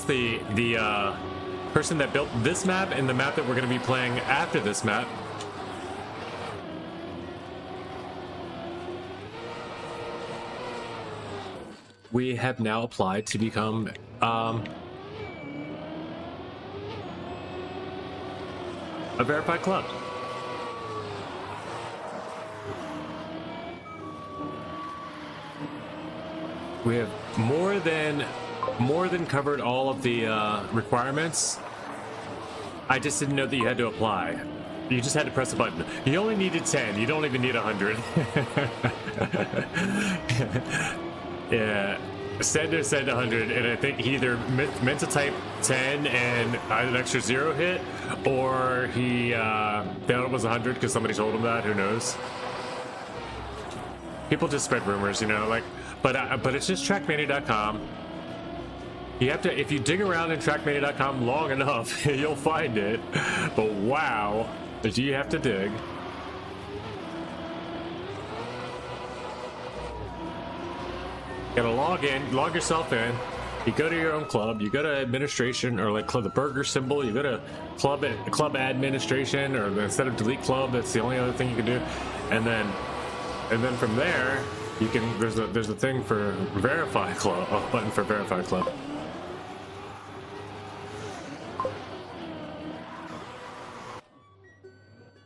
the person that built this map and the map that we're going to be playing after this map. We have now applied to become a verified club. We have more than covered all of the requirements. I just didn't know that you had to apply. You just had to press a button. You only needed 10. You don't even need 100. Yeah, Sender said 100, and I think he either meant to type 10 and an extra 0 hit, or he thought it was 100 because somebody told him that. Who knows? People just spread rumors, you know, like. But it's just trackmaniac.com. You have to, if you dig around in trackmania.com long enough, you'll find it. But wow, do you have to dig? You gotta log yourself in. You go to your own club. You go to administration, or like the burger symbol. You go to club administration, or instead of delete club, that's the only other thing you can do. And then from there, you can. There's a thing for verify club. A button for verify club.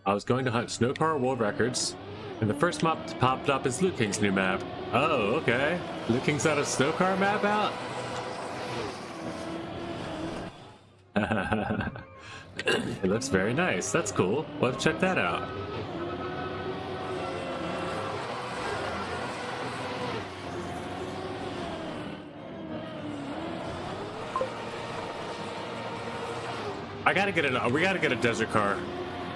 I was going to hunt Snowcar World Records, and the first map that popped up is Luke King's new map. Oh, okay. Luke King's got a Snowcar map out? It looks very nice. That's cool. Let's check that out. We gotta get a desert car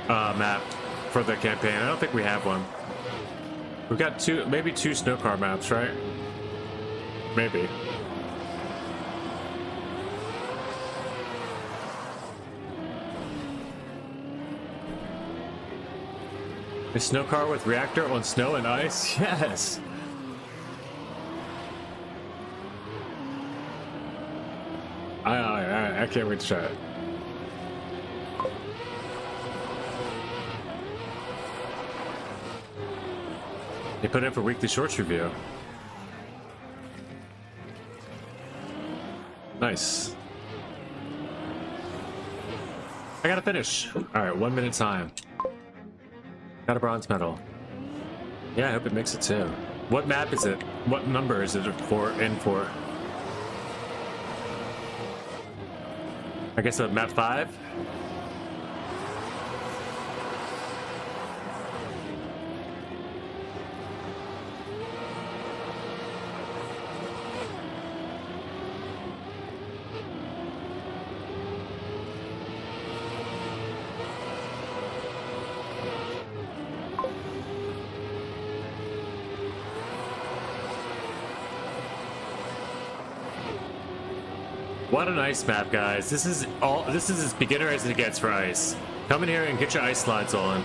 map for the campaign. I don't think we have one. We've got maybe two snow car maps, right? Maybe. A snow car with reactor on snow and ice? Yes! I can't wait to try it. They put in for weekly shorts review. Nice. I gotta finish. Alright, 1 minute time. Got a bronze medal. Yeah, I hope it makes it too. What map is it? What number is it for? I guess map 5? What a nice map, guys. This is as beginner as it gets for ice. Come in here and get your ice slides on.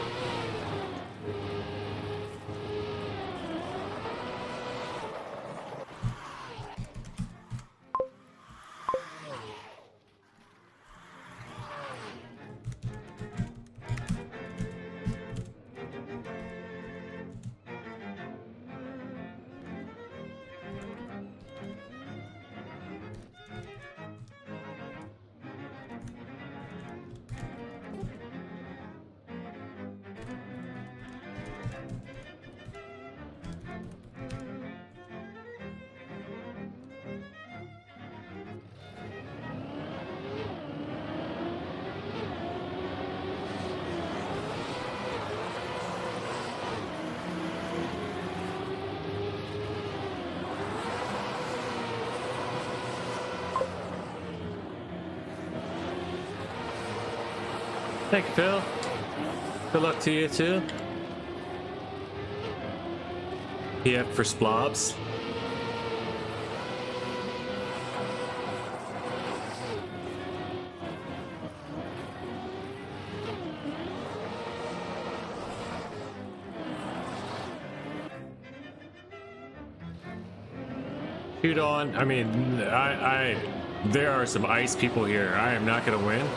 Thank you, Phil. Good luck to you too. PF for splobs. Shoot on. I mean, there are some ice people here. I am not gonna win.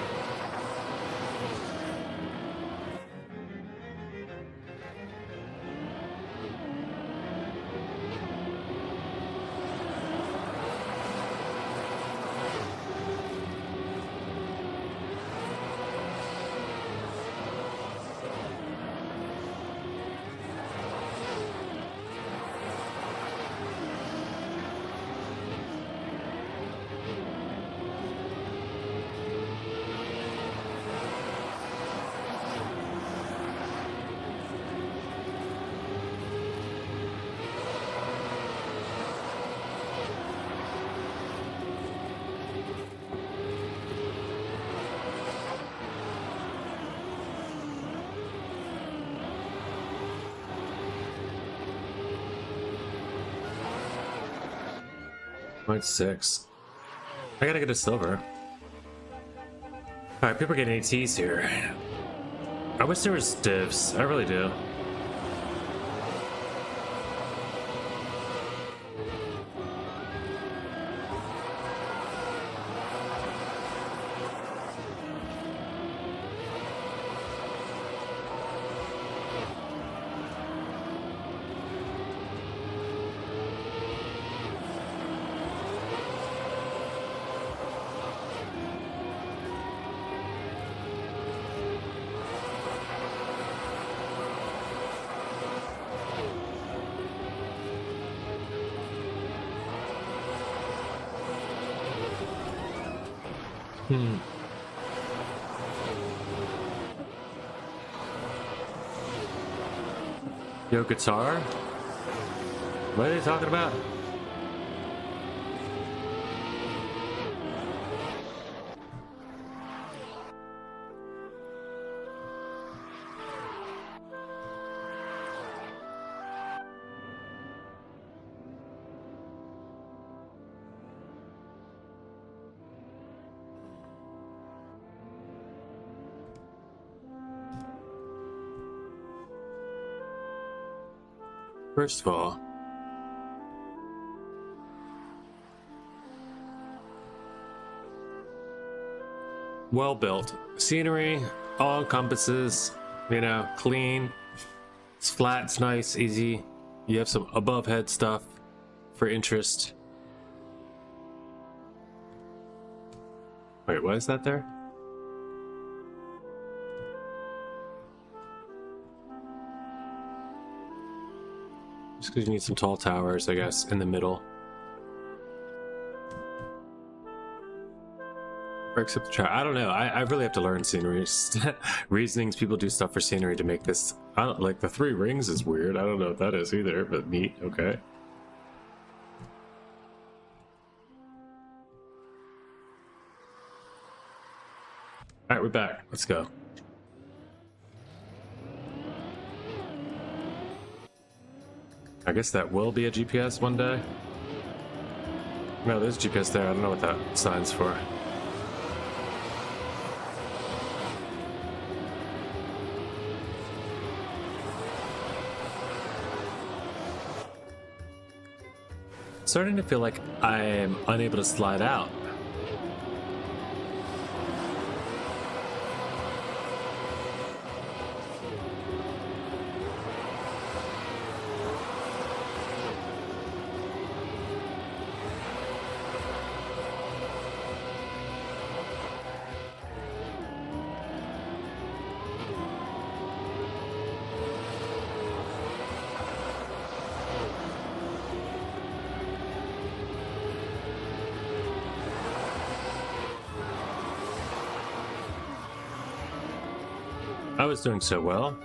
Point 6. I gotta get a silver. Alright, people are getting ATs here. I wish there was divs. I really do. Yo, guitar? What are they talking about? First of all, well built scenery, all encompasses, you know, clean, it's flat, it's nice, easy. You have some above head stuff for interest. Wait, what is that there? Just because you need some tall towers, I guess, in the middle. Breaks up the track. I don't know. I really have to learn scenery. Reasonings people do stuff for scenery to make this. I don't, like the 3 rings is weird. I don't know what that is either, but neat. Okay. All right, we're back. Let's go. I guess that will be a GPS one day. No, there's GPS there. I don't know what that sign's for. Starting to feel like I am unable to slide out. I was doing so well.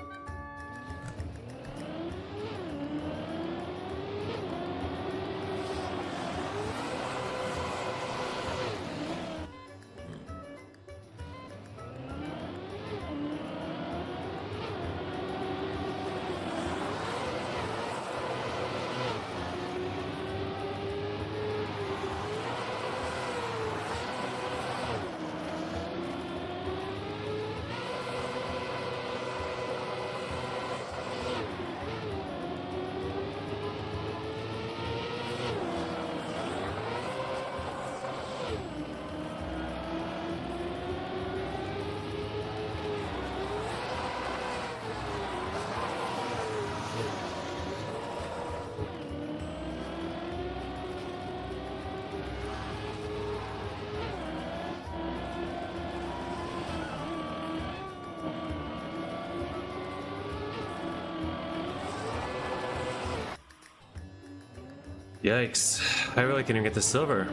Yikes. I really can't even get the silver.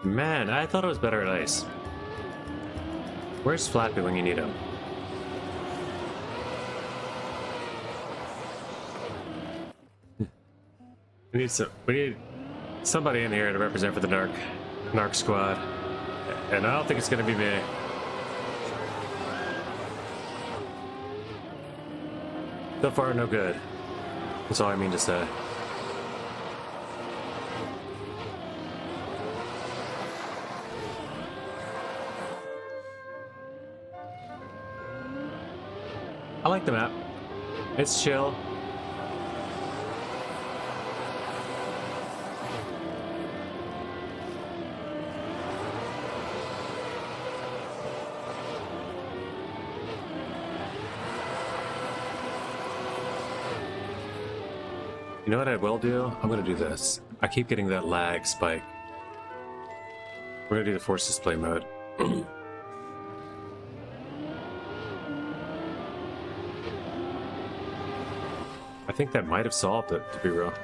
Man, I thought it was better at ice. Where's Flappy when you need him? We need somebody in here to represent for the narc squad. And I don't think it's gonna be me. So far, no good. That's all I mean to say. I like the map. It's chill. You know what I will do? I'm gonna do this. I keep getting that lag spike. We're gonna do the force display mode. I think that might have solved it, to be real.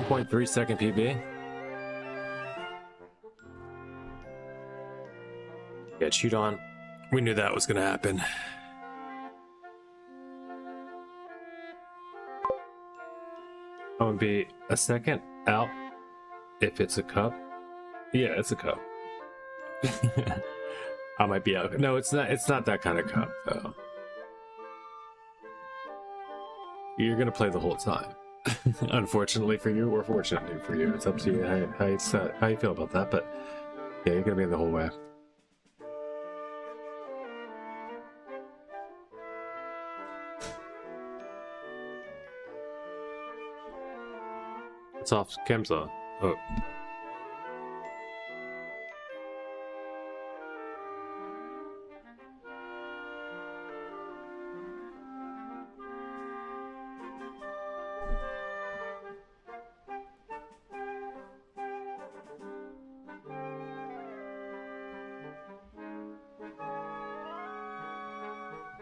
.3 second PB. Yeah, cheat on. We knew that was gonna happen. I'm gonna be a second out if it's a cup. Yeah, it's a cup. I might be out. No, it's not. It's not that kind of cup, though. You're gonna play the whole time. Unfortunately for you, or fortunately for you, it's up to you how you feel about that. But yeah, you're gonna be in the whole way. It's off. Cam's on. Oh.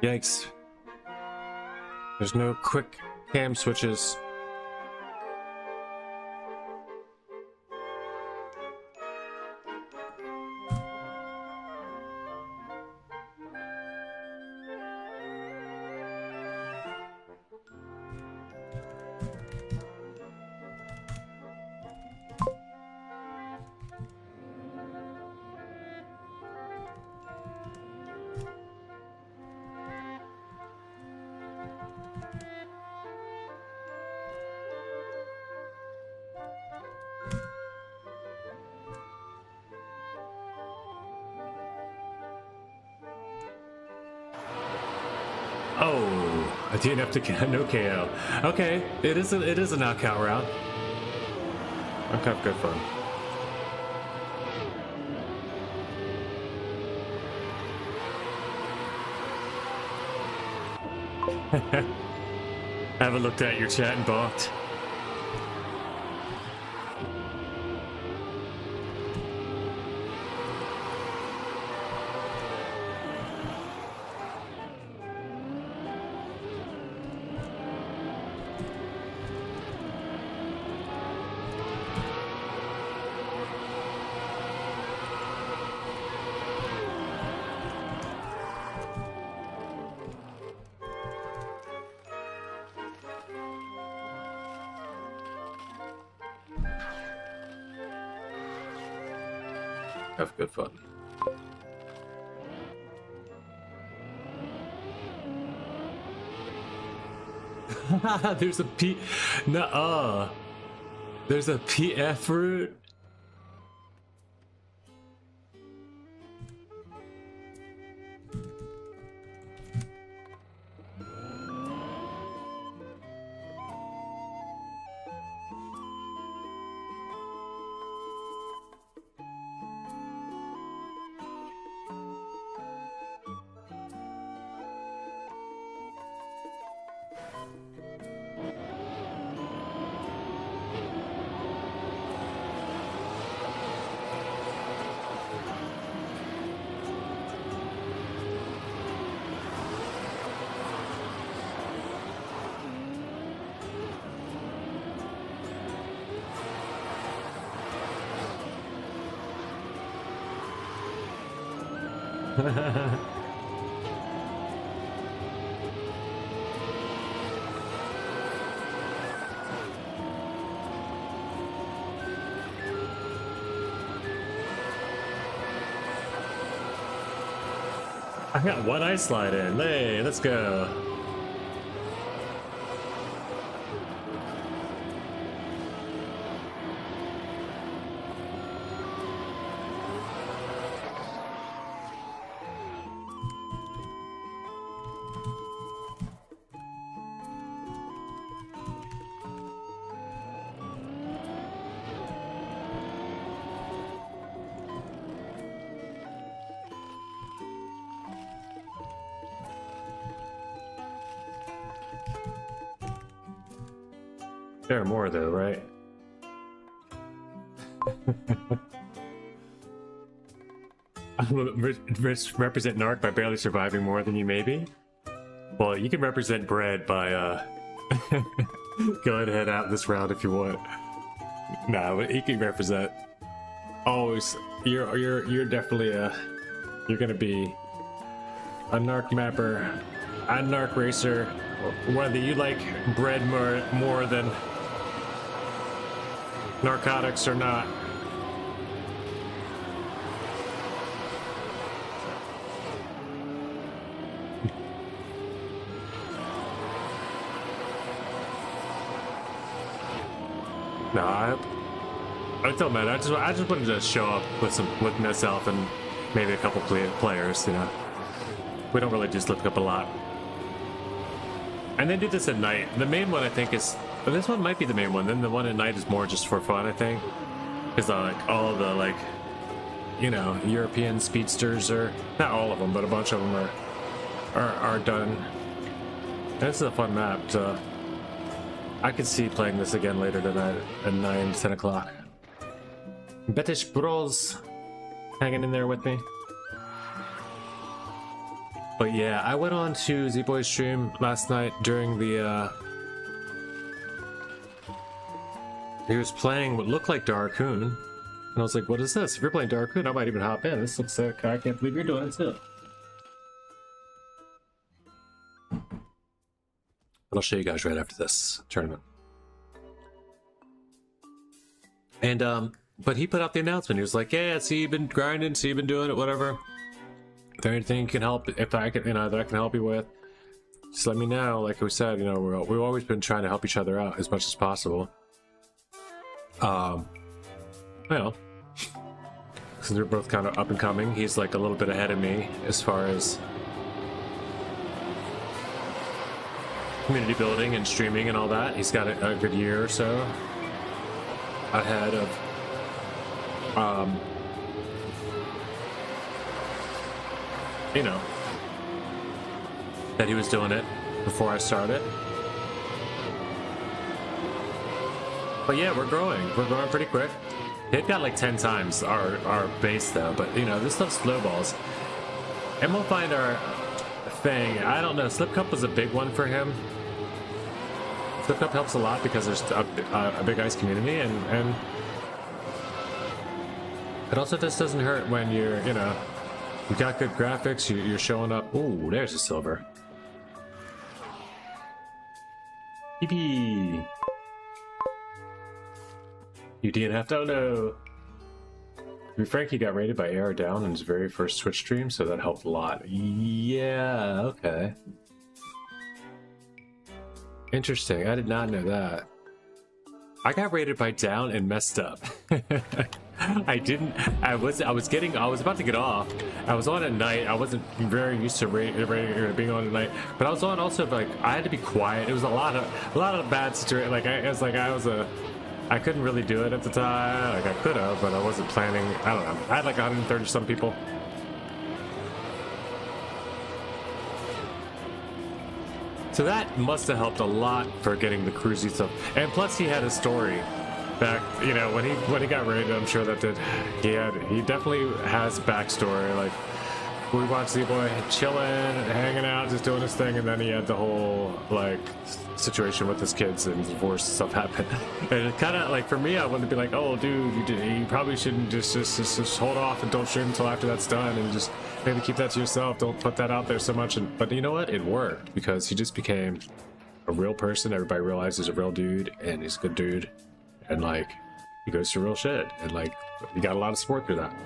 Yikes. There's no quick cam switches. Oh, I didn't have to no KO. Okay, it is a knockout round. Okay, good fun. Haven't looked at your chat and balked. have good fun. There's a P. Nuh-uh. There's a PF route. I got one ice slide in. Hey, let's go. There are more though, right? Represent Narc by barely surviving more than you maybe? Well, you can represent Bread by going ahead out this round if you want. Nah, he can represent. Always, you're definitely you're gonna be a Narc mapper, a Narc racer, whether you like Bread more than narcotics or not. No, I tell man, I just wanted to show up with myself and maybe a couple players. You know, we don't really do slip cup a lot, and then do this at night. The main one I think is. This one might be the main one. Then the one at night is more just for fun, I think, because like all the like, you know, European speedsters are not all of them, but a bunch of them are done. And this is a fun map. So I could see playing this again later tonight at 9, 10 o'clock. British Bros hanging in there with me. But yeah, I went on to Z-Boy's stream last night during the. He was playing what looked like Darkoon, and I was like, what is this? If you're playing Darkoon, I might even hop in. This looks sick. I can't believe you're doing it too. But I'll show you guys right after this tournament. And, but he put out the announcement. He was like, yeah, see, you've been grinding, see, you've been doing it, whatever. If there anything you can help, if I can, you know, that I can help you with, just let me know. Like we said, you know, we've always been trying to help each other out as much as possible. Well, since we're both kind of up and coming, he's like a little bit ahead of me as far as community building and streaming and all that. He's got a good year or so ahead of you know, that he was doing it before I started. But yeah, we're growing pretty quick. They've got like 10 times our base though, but you know, this stuff snowballs. And we'll find our thing. I don't know, Slip Cup was a big one for him. Slip Cup helps a lot because there's a big ice community, and it also just doesn't hurt when you're, you know, you got good graphics, you're showing up. Ooh, there's a silver. Yippee! You DNF? Oh no! Frankie got rated by AR Down in his very first Twitch stream, so that helped a lot. Yeah, okay. Interesting. I did not know that. I got rated by Down and messed up. I was about to get off. I was on at night. I wasn't very used to being on at night, but I was on also, like, I had to be quiet. It was a lot of bad situation. Like I couldn't really do it at the time. Like, I could have, but I wasn't planning. I don't know. I had like 130 some people. So that must have helped a lot for getting the cruisy stuff. And plus he had a story back, you know, when he got raided. I'm sure that he definitely has backstory. Like, we watched Z-Boy chilling, hanging out, just doing his thing, and then he had the whole, like, situation with his kids and divorce stuff happen. And it kind of, like, for me, I wanted to be like, oh, dude, you probably shouldn't just hold off and don't stream until after that's done, and just maybe keep that to yourself. Don't put that out there so much. But you know what? It worked, because he just became a real person. Everybody realized he's a real dude, and he's a good dude, and, like, he goes through real shit, and, like, he got a lot of support through that.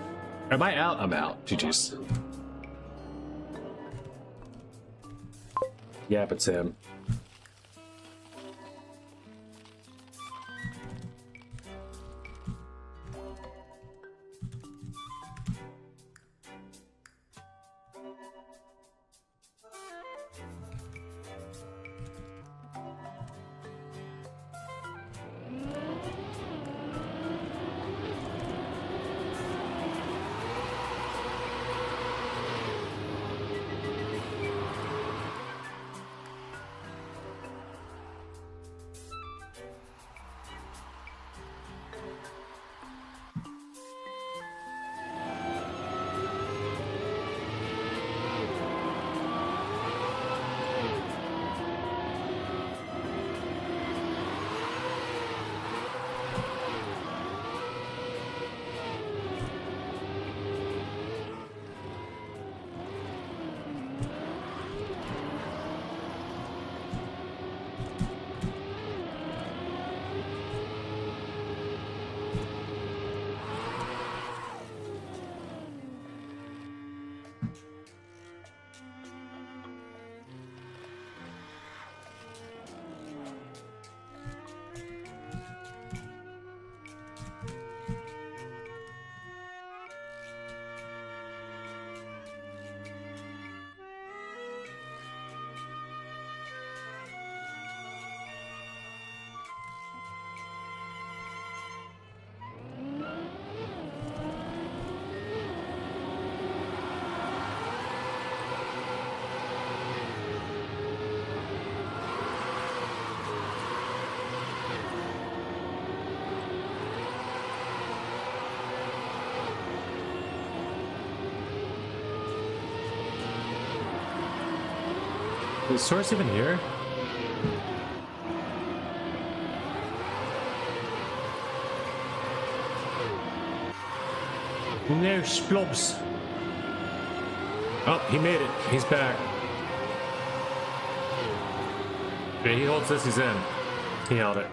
Am I out? I'm out. GG's. Yeah, but Sam. Is Source even here? No splobs. Oh, he made it. He's back. Yeah, he holds this, he's in. He held it.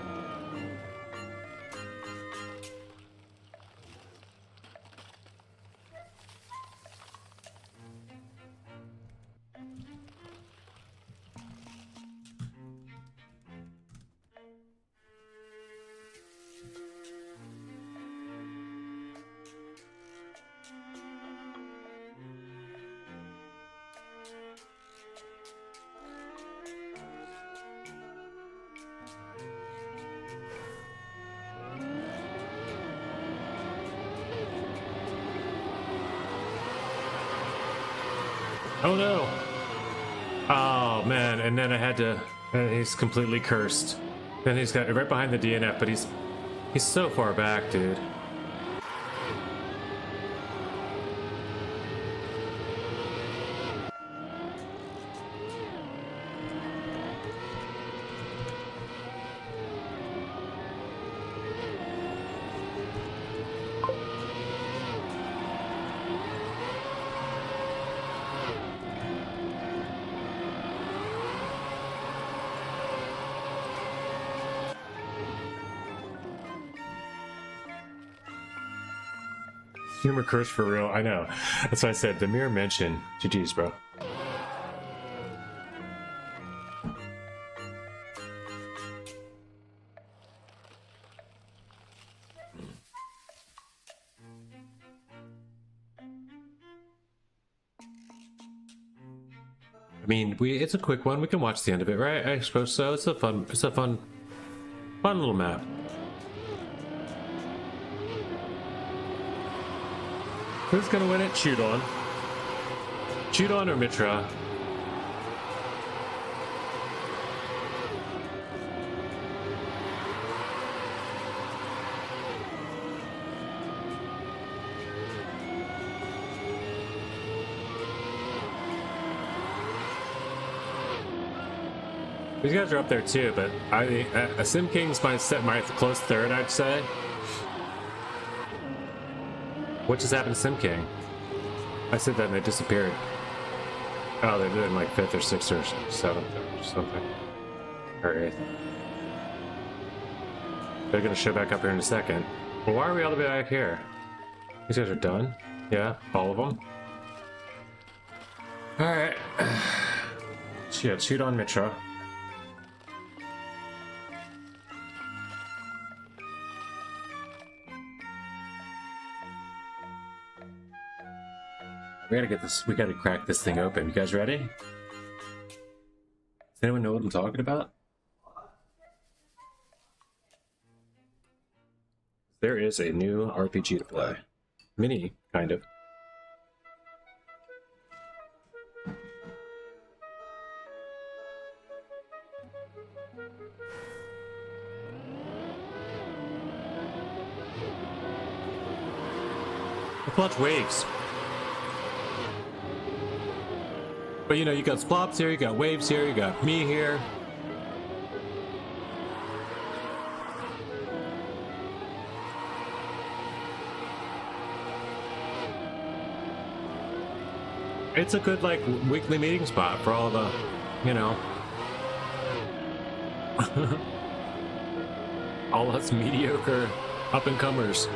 Oh no! Oh man, and then I had to, and he's completely cursed. Then he's got right behind the DNF, but he's so far back, dude. Humor curse for real. I know. That's why I said the mere mention. GG's, bro. I mean, it's a quick one. We can watch the end of it, right? I suppose so. It's a fun little map. Who's gonna win it? Chudon. Chudon or Mitra? These guys are up there too, but Sim King's my close third, I'd say. What just happened to Sim King? I said that and they disappeared. Oh, they're doing like 5th or 6th or 7th or something. Or 8th. They're gonna show back up here in a second. Well, why are we all the way back here? These guys are done? Yeah, all of them? Alright. Yeah, shoot on Mitra. We gotta get this, we gotta crack this thing open. You guys ready? Does anyone know what I'm talking about? There is a new RPG to play. Mini, kind of. Let's watch waves. But you know, you got splops here, you got waves here, you got me here. It's a good, like, weekly meeting spot for all the, you know, all us mediocre up-and-comers.